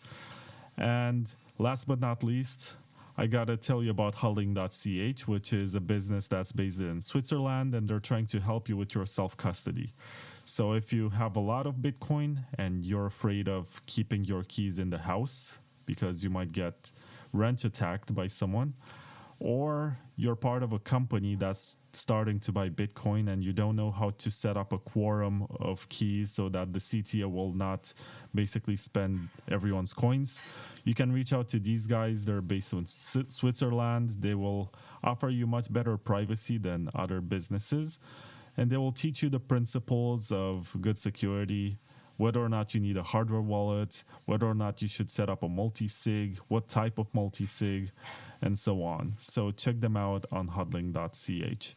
[SPEAKER 1] And last but not least, I gotta tell you about Hulling.ch, which is a business that's based in Switzerland, and they're trying to help you with your self-custody. So if you have a lot of Bitcoin and you're afraid of keeping your keys in the house because you might get wrench attacked by someone, or you're part of a company that's starting to buy Bitcoin and you don't know how to set up a quorum of keys so that the CTO will not basically spend everyone's coins, you can reach out to these guys. They're based in Switzerland. They will offer you much better privacy than other businesses, and they will teach you the principles of good security, whether or not you need a hardware wallet, whether or not you should set up a multi-sig, what type of multi-sig, and so on. So check them out on hodling.ch.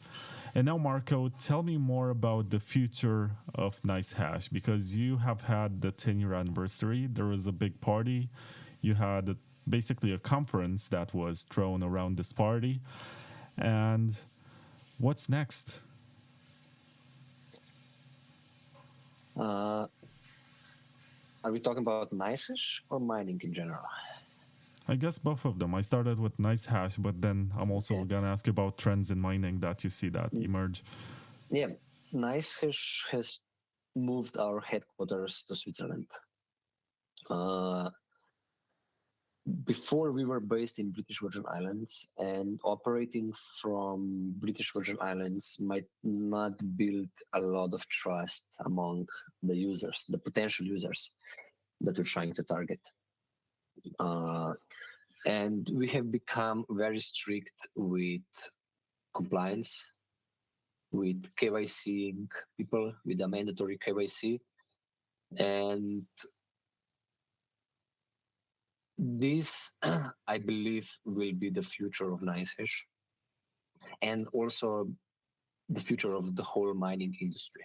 [SPEAKER 1] And now, Marko, tell me more about the future of NiceHash, because you have had the 10-year anniversary. There was a big party. You had basically a conference that was thrown around this party. And what's next?
[SPEAKER 2] Are we talking about NiceHash or mining in general?
[SPEAKER 1] I guess both of them. I started with NiceHash, but then I'm also going to ask you about trends in mining that you see that emerge.
[SPEAKER 2] Yeah, NiceHash has moved our headquarters to Switzerland. Before we were based in British Virgin Islands, and operating from British Virgin Islands might not build a lot of trust among the users, the potential users that we're trying to target. And we have become very strict with compliance, with KYCing people with a mandatory KYC. And this, I believe, will be the future of NiceHash, and also the future of the whole mining industry.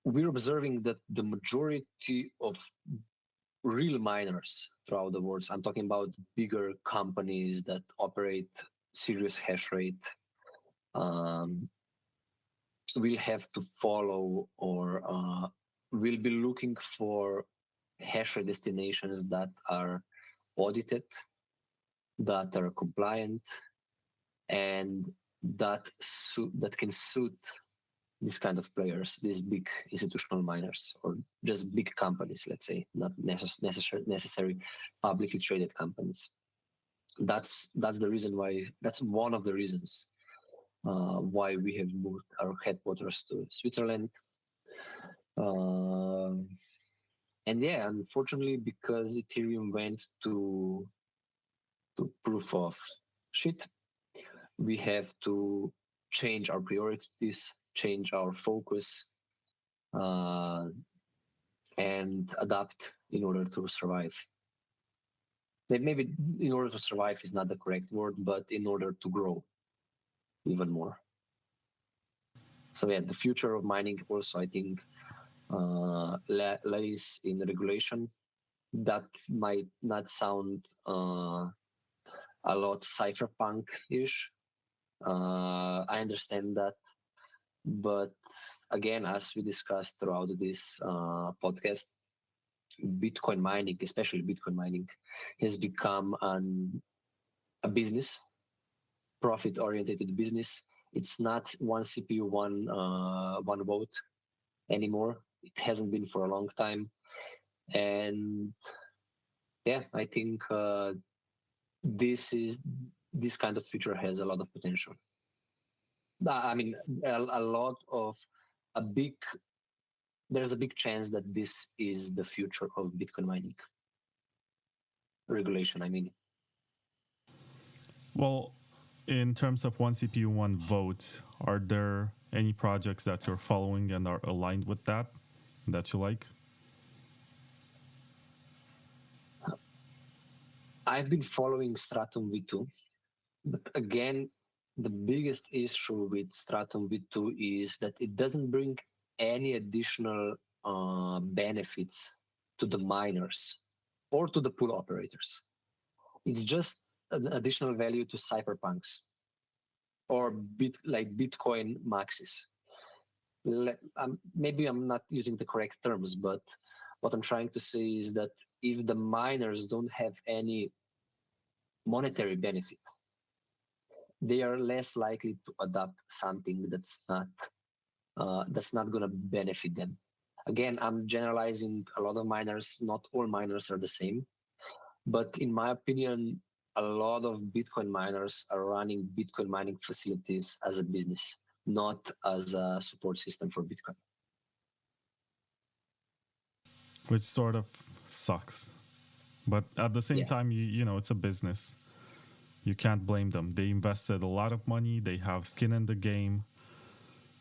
[SPEAKER 2] We're observing that the majority of real miners throughout the world, I'm talking about bigger companies that operate serious hash rate, will have to follow or will be looking for hash rate destinations that are audited, that are compliant, and that can suit these kind of players, these big institutional miners, or just big companies, let's say, not necessary publicly traded companies. That's the reason why. That's one of the reasons why we have moved our headquarters to Switzerland. And yeah, unfortunately, because Ethereum went to proof of shit, we have to change our priorities, change our focus, and adapt in order to survive. Maybe in order to survive is not the correct word, but in order to grow even more. So yeah, the future of mining also, I think, lays in regulation. That might not sound a lot cypherpunk-ish. I understand that. But again, as we discussed throughout this podcast, Bitcoin mining, especially Bitcoin mining, has become a business, profit-oriented business. It's not one CPU, one vote anymore. It hasn't been for a long time. And yeah, I think this kind of future has a lot of potential. I mean, there's a big chance that this is the future of Bitcoin mining. Regulation, I mean.
[SPEAKER 1] Well, in terms of one CPU, one vote, are there any projects that you're following and are aligned with that you like?
[SPEAKER 2] I've been following Stratum V2, but again, the biggest issue with Stratum V2 is that it doesn't bring any additional benefits to the miners or to the pool operators. It's just an additional value to cypherpunks or Bitcoin maxis. Maybe I'm not using the correct terms, but what I'm trying to say is that if the miners don't have any monetary benefit, they are less likely to adopt something that's not going to benefit them. Again, I'm generalizing a lot of miners. Not all miners are the same, But in my opinion, a lot of Bitcoin miners are running Bitcoin mining facilities as a business, not as a support system for Bitcoin.
[SPEAKER 1] Which sort of sucks. But at the same time, you know, it's a business. You can't blame them. They invested a lot of money. They have skin in the game.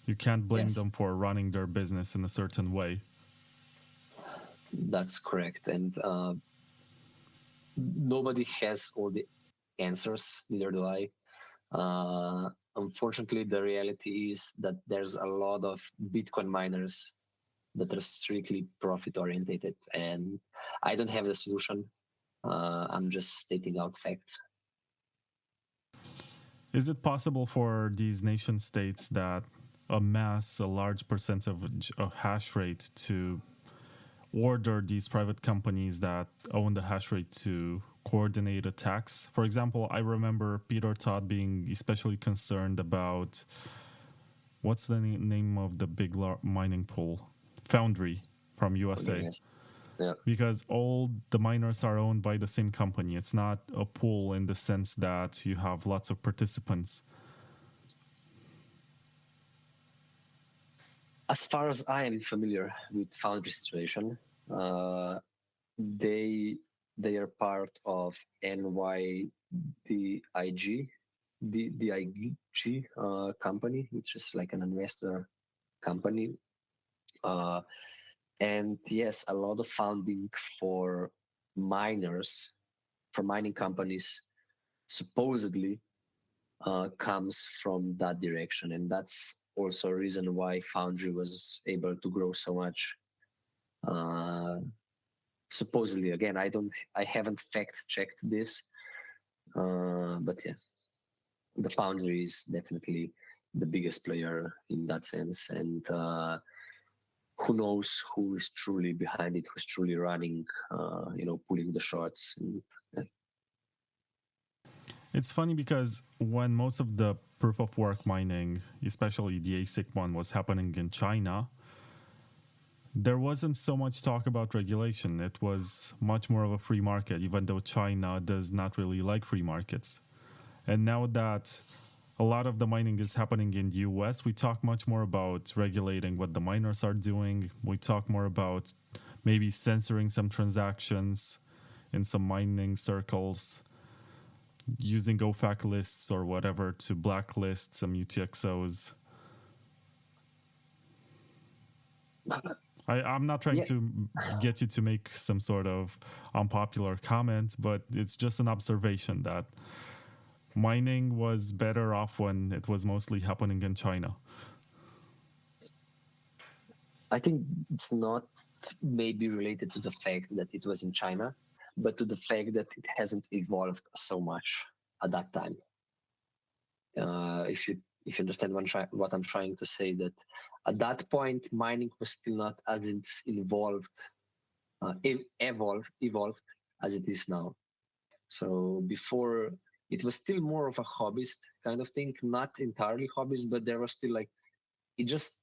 [SPEAKER 1] You can't blame them for running their business in a certain way.
[SPEAKER 2] That's correct. And nobody has all the answers, neither do I. Unfortunately, the reality is that there's a lot of Bitcoin miners that are strictly profit oriented, and I don't have the solution. I'm just stating out facts.
[SPEAKER 1] Is it possible for these nation states that amass a large percentage of hash rate to order these private companies that own the hash rate to coordinate attacks? For example, I remember Peter Todd being especially concerned about, what's the name of the big mining pool? Foundry from USA.
[SPEAKER 2] Yes. Yeah.
[SPEAKER 1] Because all the miners are owned by the same company. It's not a pool in the sense that you have lots of participants.
[SPEAKER 2] As far as I am familiar with Foundry situation, they are part of NYDIG, the IG company, which is like an investor company. And yes, a lot of funding for miners, for mining companies, supposedly comes from that direction. And that's also a reason why Foundry was able to grow so much. Supposedly, again, I haven't fact checked this, but yeah, the Foundry is definitely the biggest player in that sense. And who knows who is truly behind it, who's truly running, pulling the shots. And, yeah.
[SPEAKER 1] It's funny because when most of the proof of work mining, especially the ASIC one, was happening in China, there wasn't so much talk about regulation. It was much more of a free market, even though China does not really like free markets. And now that a lot of the mining is happening in the US, we talk much more about regulating what the miners are doing. We talk more about maybe censoring some transactions in some mining circles, using OFAC lists or whatever to blacklist some UTXOs. I'm not trying to get you to make some sort of unpopular comment, but it's just an observation that mining was better off when it was mostly happening in China.
[SPEAKER 2] I think it's not maybe related to the fact that it was in China, but to the fact that it hasn't evolved so much at that time. If you understand what I'm trying to say, that at that point mining was still not as evolved as it is now. So before, it was still more of a hobbyist kind of thing, not entirely hobbyist, but there was still like, this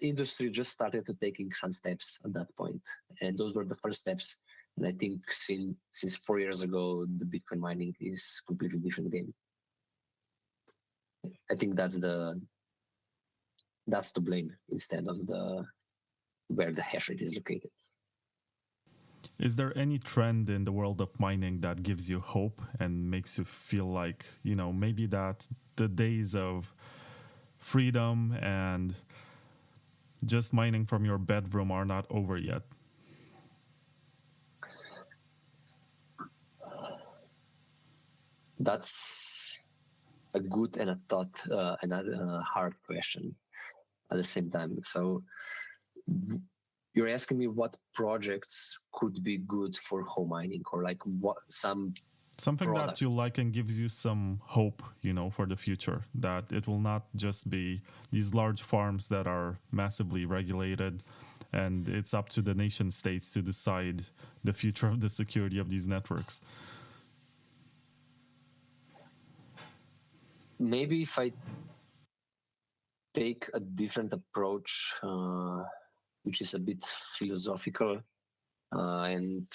[SPEAKER 2] industry just started to taking some steps at that point, and those were the first steps. And I think since 4 years ago, the Bitcoin mining is completely different game. I think that's to blame instead of where the hash rate is located.
[SPEAKER 1] Is there any trend in the world of mining that gives you hope and makes you feel like, maybe that the days of freedom and just mining from your bedroom are not over yet?
[SPEAKER 2] That's a good and a hard question at the same time. So you're asking me what projects could be good for home mining, or like what
[SPEAKER 1] something product that you like and gives you some hope, for the future, that it will not just be these large farms that are massively regulated and it's up to the nation states to decide the future of the security of these networks.
[SPEAKER 2] Maybe if I take a different approach, which is a bit philosophical, and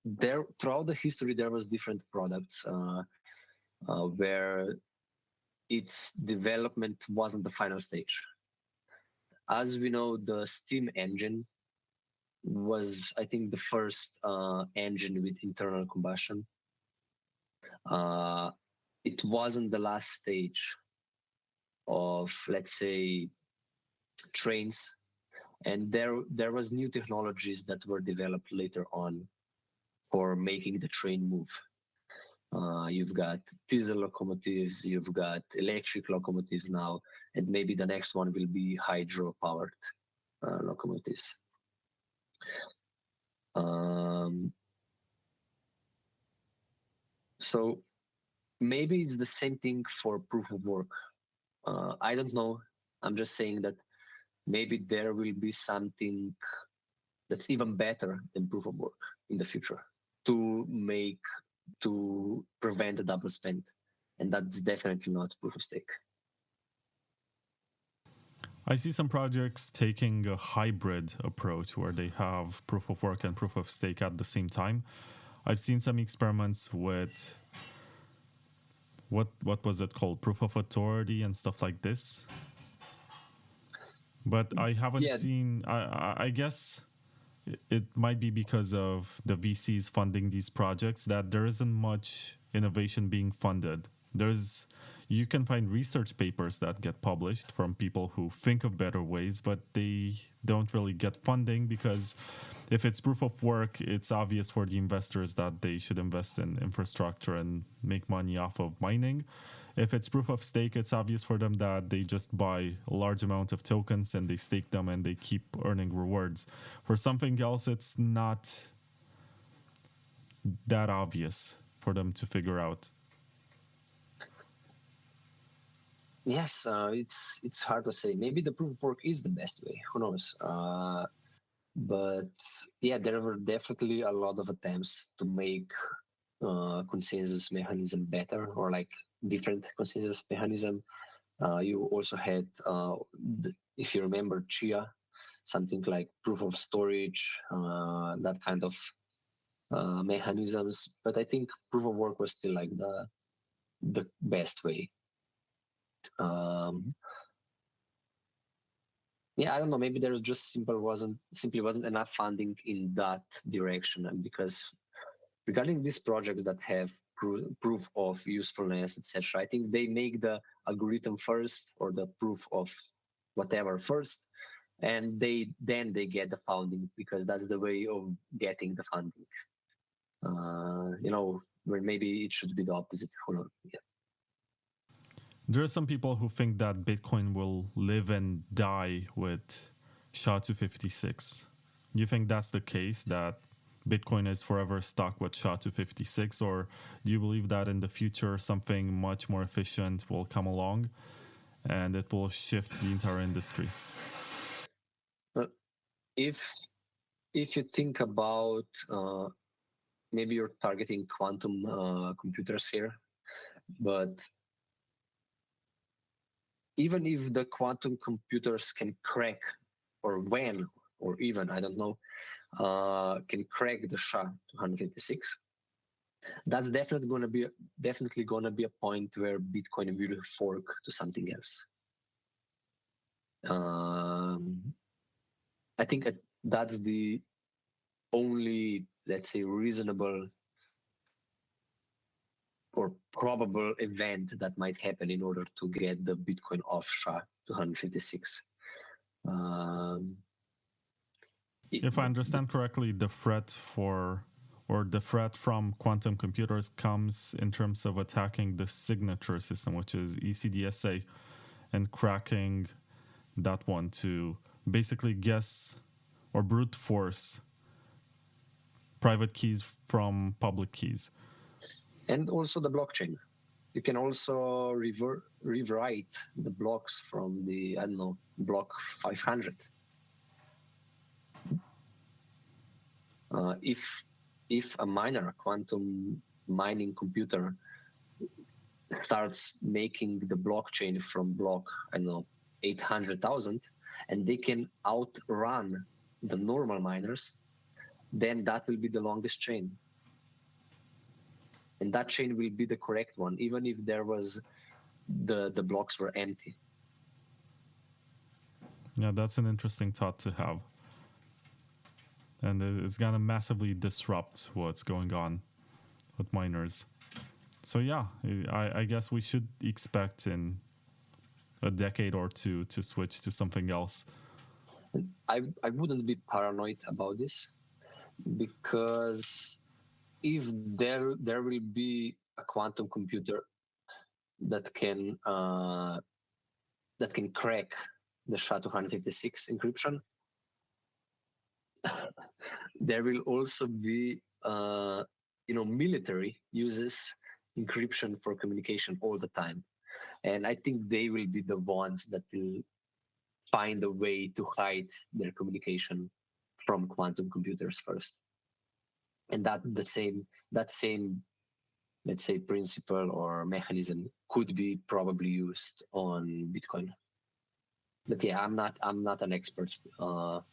[SPEAKER 2] there throughout the history there was different products where its development wasn't the final stage. As we know, the steam engine was, I think, the first engine with internal combustion. It wasn't the last stage of, let's say, trains, and there was new technologies that were developed later on for making the train move. You've got diesel locomotives, you've got electric locomotives now, and maybe the next one will be hydro-powered locomotives. So maybe it's the same thing for proof of work. I don't know. I'm just saying that maybe there will be something that's even better than proof of work in the future to prevent the double spend. And that's definitely not proof of stake.
[SPEAKER 1] I see some projects taking a hybrid approach where they have proof of work and proof of stake at the same time. I've seen some experiments with what was it called? Proof of authority and stuff like this. But I haven't seen, I guess it might be because of the VCs funding these projects that there isn't much innovation being funded. You can find research papers that get published from people who think of better ways, but they don't really get funding because if it's proof of work, it's obvious for the investors that they should invest in infrastructure and make money off of mining. If it's proof of stake, it's obvious for them that they just buy a large amount of tokens and they stake them and they keep earning rewards. For something else, it's not that obvious for them to figure out.
[SPEAKER 2] Yes, it's hard to say. Maybe the proof of work is the best way. Who knows? But yeah, there were definitely a lot of attempts to make consensus mechanism better, or like different consensus mechanism. You also had, if you remember, Chia, something like proof of storage, that kind of mechanisms. But I think proof of work was still like the best way. Yeah, I don't know. Maybe there's just simply wasn't enough funding in that direction, and because regarding these projects that have proof of usefulness, etc., I think they make the algorithm first or the proof of whatever first, and then they get the funding because that's the way of getting the funding. Where maybe it should be the opposite. Hold on. Yeah.
[SPEAKER 1] There are some people who think that Bitcoin will live and die with SHA-256. You think that's the case, that Bitcoin is forever stuck with SHA-256, or do you believe that in the future something much more efficient will come along and it will shift the entire industry?
[SPEAKER 2] If you think about maybe you're targeting quantum computers here, but even if the quantum computers can crack, or when, or even, I don't know, can crack the SHA-256, that's definitely going to be a point where Bitcoin will fork to something else. I think that's the only, let's say, reasonable or probable event that might happen in order to get the Bitcoin off SHA-256.
[SPEAKER 1] If I understand correctly, the threat from quantum computers comes in terms of attacking the signature system, which is ECDSA, and cracking that one to basically guess or brute force private keys from public keys.
[SPEAKER 2] And also the blockchain. You can also rewrite the blocks from the, I don't know, block 500. If a miner, a quantum mining computer, starts making the blockchain from block, I don't know, 800,000, and they can outrun the normal miners, then that will be the longest chain. And that chain will be the correct one, even if there was the blocks were empty.
[SPEAKER 1] Yeah, that's an interesting thought to have. And it's going to massively disrupt what's going on with miners. So yeah, I guess we should expect in a decade or two to switch to something else.
[SPEAKER 2] I wouldn't be paranoid about this, because if there will be a quantum computer that can crack the SHA-256 encryption, there will also be military uses encryption for communication all the time, and I think they will be the ones that will find a way to hide their communication from quantum computers first. And that same let's say principle or mechanism could be probably used on Bitcoin. But yeah, I'm not an expert on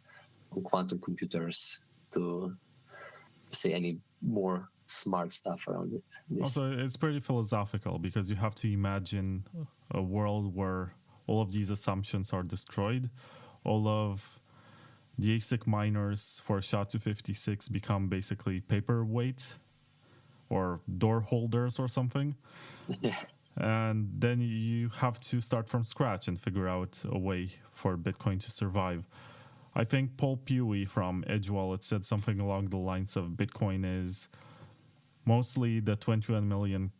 [SPEAKER 2] quantum computers to say any more smart stuff around it.
[SPEAKER 1] Also, it's pretty philosophical, because you have to imagine a world where all of these assumptions are destroyed. All of the ASIC miners for SHA-256 become basically paperweight or door holders or something.
[SPEAKER 2] Yeah.
[SPEAKER 1] And then you have to start from scratch and figure out a way for Bitcoin to survive. I think Paul Pewey from Edge Wallet said something along the lines of Bitcoin is mostly the 21 million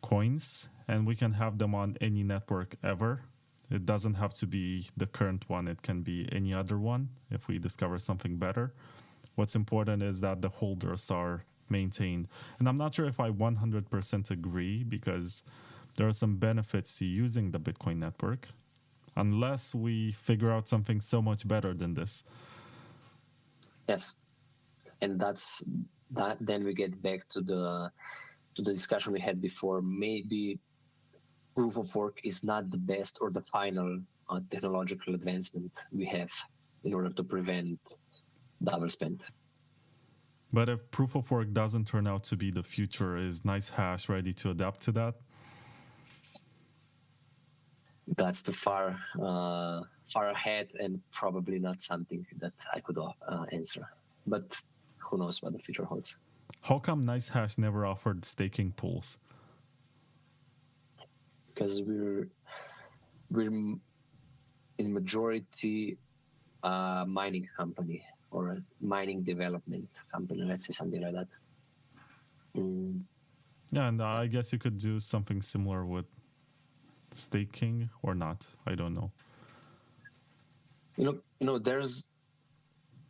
[SPEAKER 1] coins, and we can have them on any network ever. It doesn't have to be the current one. It can be any other one if we discover something better. What's important is that the holders are maintained. And I'm not sure if I 100% agree, because there are some benefits to using the Bitcoin network, unless we figure out something so much better than this.
[SPEAKER 2] Yes. And that's that. Then we get back to the discussion we had before. Maybe proof of work is not the best or the final technological advancement we have in order to prevent double spend.
[SPEAKER 1] But if proof of work doesn't turn out to be the future, is NiceHash ready to adapt to that?
[SPEAKER 2] That's too far ahead, and probably not something that I could answer. But who knows what the future holds.
[SPEAKER 1] How come NiceHash never offered staking pools?
[SPEAKER 2] Because we're in majority mining company or a mining development company, let's say something like that.
[SPEAKER 1] Yeah, and I guess you could do something similar with staking or not. I don't know.
[SPEAKER 2] You know, there's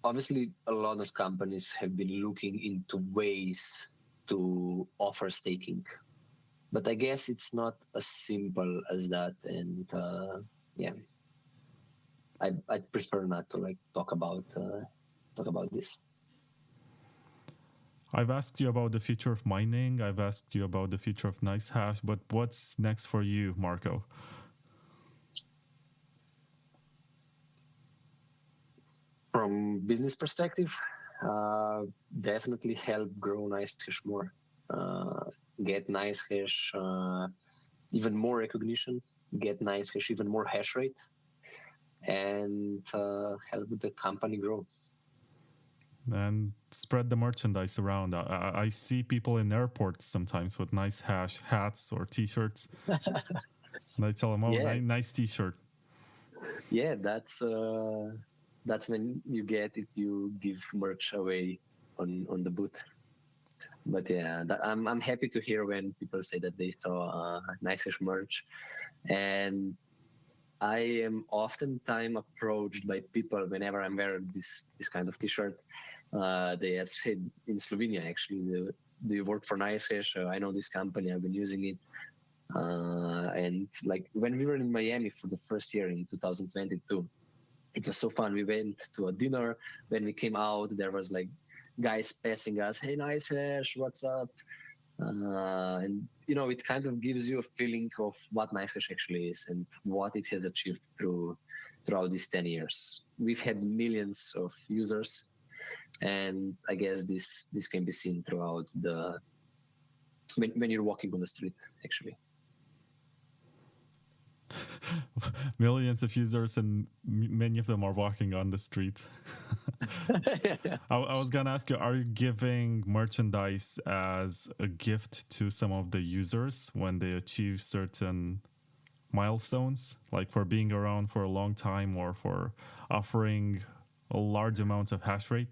[SPEAKER 2] obviously a lot of companies have been looking into ways to offer staking, but I guess it's not as simple as that. And yeah, I'd prefer not to talk about this.
[SPEAKER 1] I've asked you about the future of mining. I've asked you about the future of NiceHash, but what's next for you, Marko?
[SPEAKER 2] From business perspective, definitely help grow NiceHash more, get NiceHash even more recognition, get NiceHash even more hash rate, and help the company grow. And
[SPEAKER 1] spread the merchandise around. I see people in airports sometimes with NiceHash hats or T-shirts. And I tell them, "Oh, yeah, nice T-shirt."
[SPEAKER 2] Yeah, that's when you get if you give merch away on the booth. But yeah, I'm happy to hear when people say that they saw NiceHash merch, and I am oftentimes approached by people whenever I'm wearing this kind of T-shirt. They said in Slovenia, actually, do you work for NiceHash? I know this company, I've been using it. And when we were in Miami for the first year in 2022, it was so fun. We went to a dinner. When we came out, there was guys passing us, "Hey, NiceHash, what's up?" And it kind of gives you a feeling of what NiceHash actually is and what it has achieved throughout these 10 years. We've had millions of users. And I guess this can be seen throughout when you're walking on the street, actually.
[SPEAKER 1] Millions of users, and many of them are walking on the street. I was gonna ask you, are you giving merchandise as a gift to some of the users when they achieve certain milestones, like for being around for a long time or for offering a large amount of hash rate?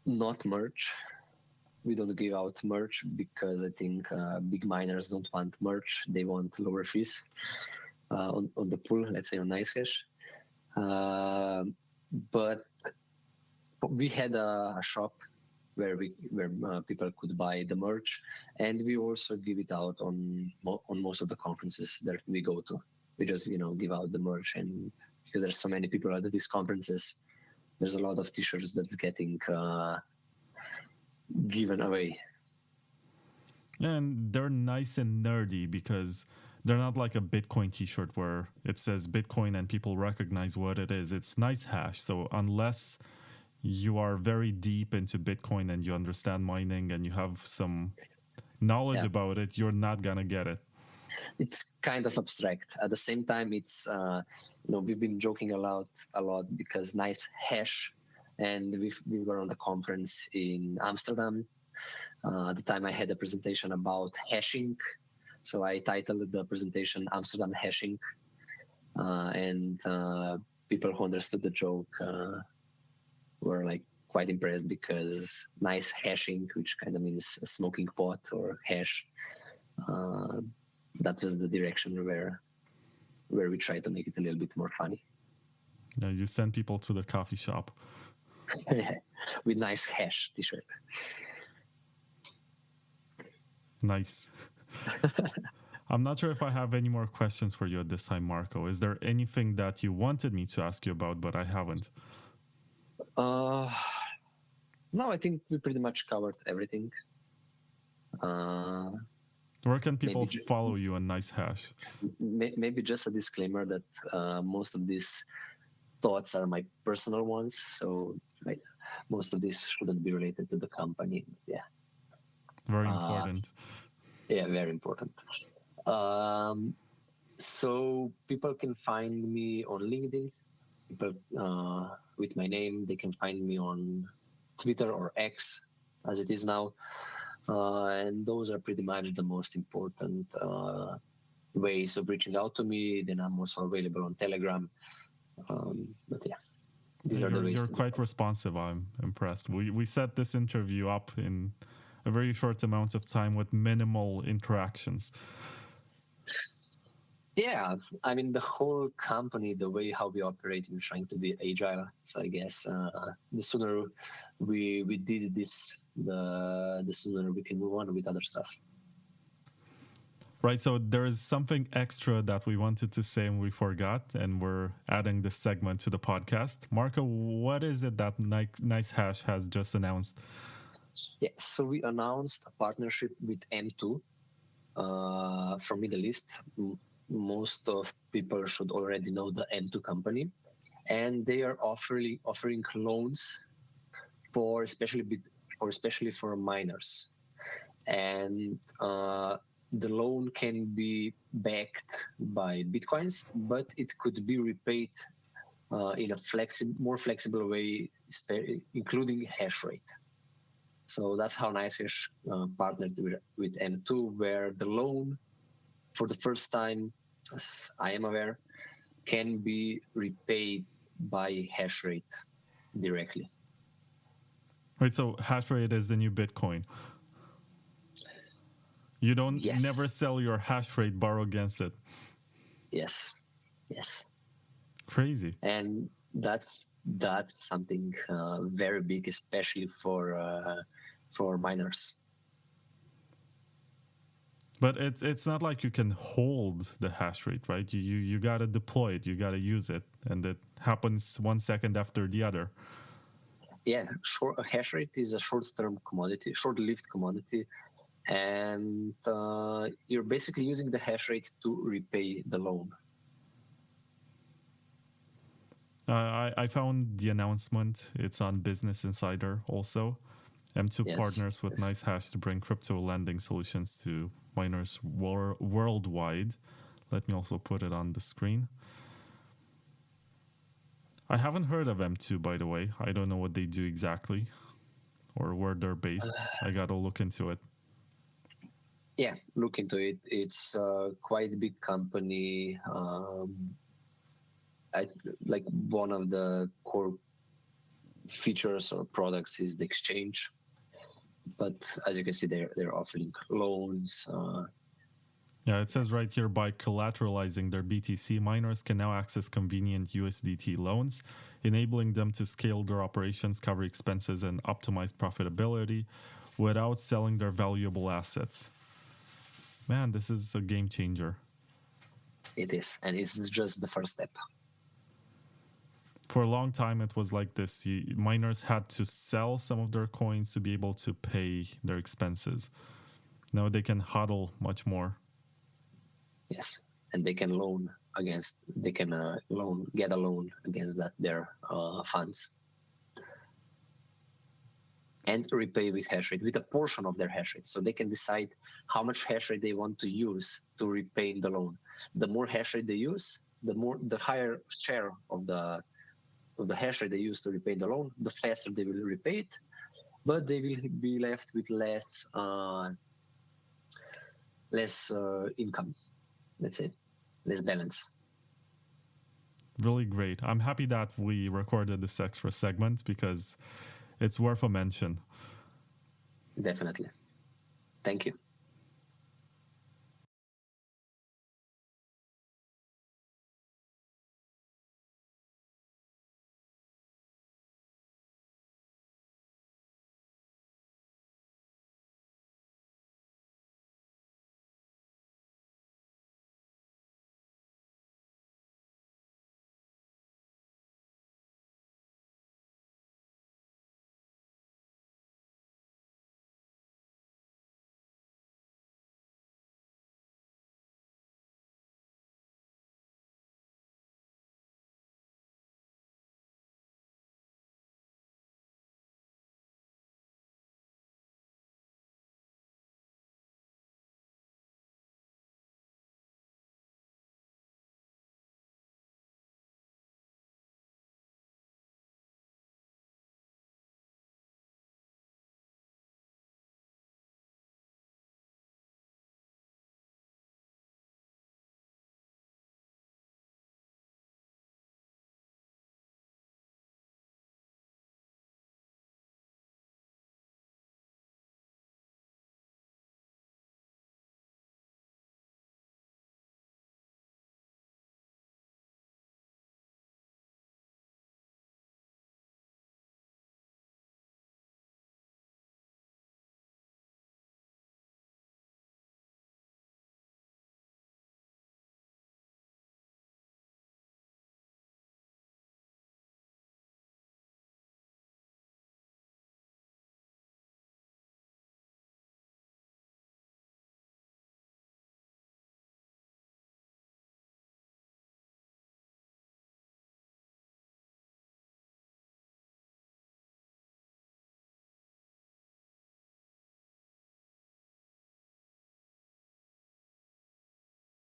[SPEAKER 2] Not merch. We don't give out merch because I think big miners don't want merch. They want lower fees on the pool, let's say on NiceHash. But we had a shop where people could buy the merch, and we also give it out on most of the conferences that we go to. We just give out the merch, and because there's so many people at these conferences, there's a lot of t-shirts that's getting given away.
[SPEAKER 1] And they're nice and nerdy because they're not like a Bitcoin t-shirt where it says Bitcoin and people recognize what it is. It's NiceHash. So unless you are very deep into Bitcoin and you understand mining and you have some knowledge about it, you're not going to get it.
[SPEAKER 2] It's kind of abstract. At the same time, it's, we've been joking a lot because NiceHash, and we were on the conference in Amsterdam. At the time I had a presentation about hashing. So I titled the presentation Amsterdam Hashing. And people who understood the joke were like quite impressed because nice hashing, which kind of means a smoking pot or hash, that was the direction where we tried to make it a little bit more funny.
[SPEAKER 1] Yeah, you send people to the coffee shop.
[SPEAKER 2] With NiceHash t-shirt.
[SPEAKER 1] Nice. I'm not sure if I have any more questions for you at this time, Marko. Is there anything that you wanted me to ask you about, but I haven't?
[SPEAKER 2] No, I think we pretty much covered everything.
[SPEAKER 1] Where can people follow you on NiceHash?
[SPEAKER 2] Maybe just a disclaimer that most of these thoughts are my personal ones. So most of this shouldn't be related to the company. Yeah.
[SPEAKER 1] Very important.
[SPEAKER 2] Yeah, very important. So people can find me on LinkedIn. People with my name, they can find me on Twitter or X, as it is now. And those are pretty much the most important ways of reaching out to me. Then I'm also available on Telegram. But yeah, these are the ways.
[SPEAKER 1] You're quite responsive. I'm impressed. We set this interview up in a very short amount of time with minimal interactions.
[SPEAKER 2] Yeah, I mean, the whole company, the way how we operate, we're trying to be agile. So I guess the sooner we did this, the sooner we can move on with other stuff.
[SPEAKER 1] Right, so there is something extra that we wanted to say and we forgot, and we're adding this segment to the podcast. Marko, what is it that NiceHash has just announced?
[SPEAKER 2] Yeah, so we announced a partnership with M2 from Middle East. Most of people should already know the M2 company, and they are offering loans especially for miners, and the loan can be backed by Bitcoins, but it could be repaid in a more flexible way, including hash rate. So that's how NiceHash partnered with M2, where the loan, for the first time, as I am aware, can be repaid by hash rate directly.
[SPEAKER 1] Right, so hash rate is the new Bitcoin. You don't never sell your hash rate, borrow against it. Yes. Crazy.
[SPEAKER 2] And that's something very big, especially for miners.
[SPEAKER 1] But it's not like you can hold the hash rate, right? You got to deploy it, you got to use it, and it happens 1 second after the other.
[SPEAKER 2] Yeah, a hash rate is a short-term commodity, short-lived commodity, and you're basically using the hash rate to repay the loan.
[SPEAKER 1] I found the announcement. It's on Business Insider also. M2
[SPEAKER 2] Yes,
[SPEAKER 1] partners with
[SPEAKER 2] yes.
[SPEAKER 1] NiceHash to bring crypto lending solutions to miners worldwide. Let me also put it on the screen. I haven't heard of M2, by the way. I don't know what they do exactly or where they're based. I got to look into it.
[SPEAKER 2] Yeah, look into it. It's quite a big company. Like one of the core features or products is the exchange. But as you can see, they're offering loans.
[SPEAKER 1] Yeah, it says right here, by collateralizing their BTC, miners can now access convenient USDT loans, enabling them to scale their operations, cover expenses, and optimize profitability without selling their valuable assets. Man, this is a game changer.
[SPEAKER 2] It is, and it's just the first step.
[SPEAKER 1] For a long time, it was like this. Miners had to sell some of their coins to be able to pay their expenses. Now they can hodl much more.
[SPEAKER 2] Yes, and they can get a loan against their funds, and repay with hash rate, with a portion of their hash rate. So they can decide how much hash rate they want to use to repay the loan. The more hash rate they use, the higher share of the hash rate they use to repay the loan, the faster they will repay it, but they will be left with less income, let's say, less balance.
[SPEAKER 1] Really great. I'm happy that we recorded this extra segment because it's worth a mention.
[SPEAKER 2] Definitely. Thank you.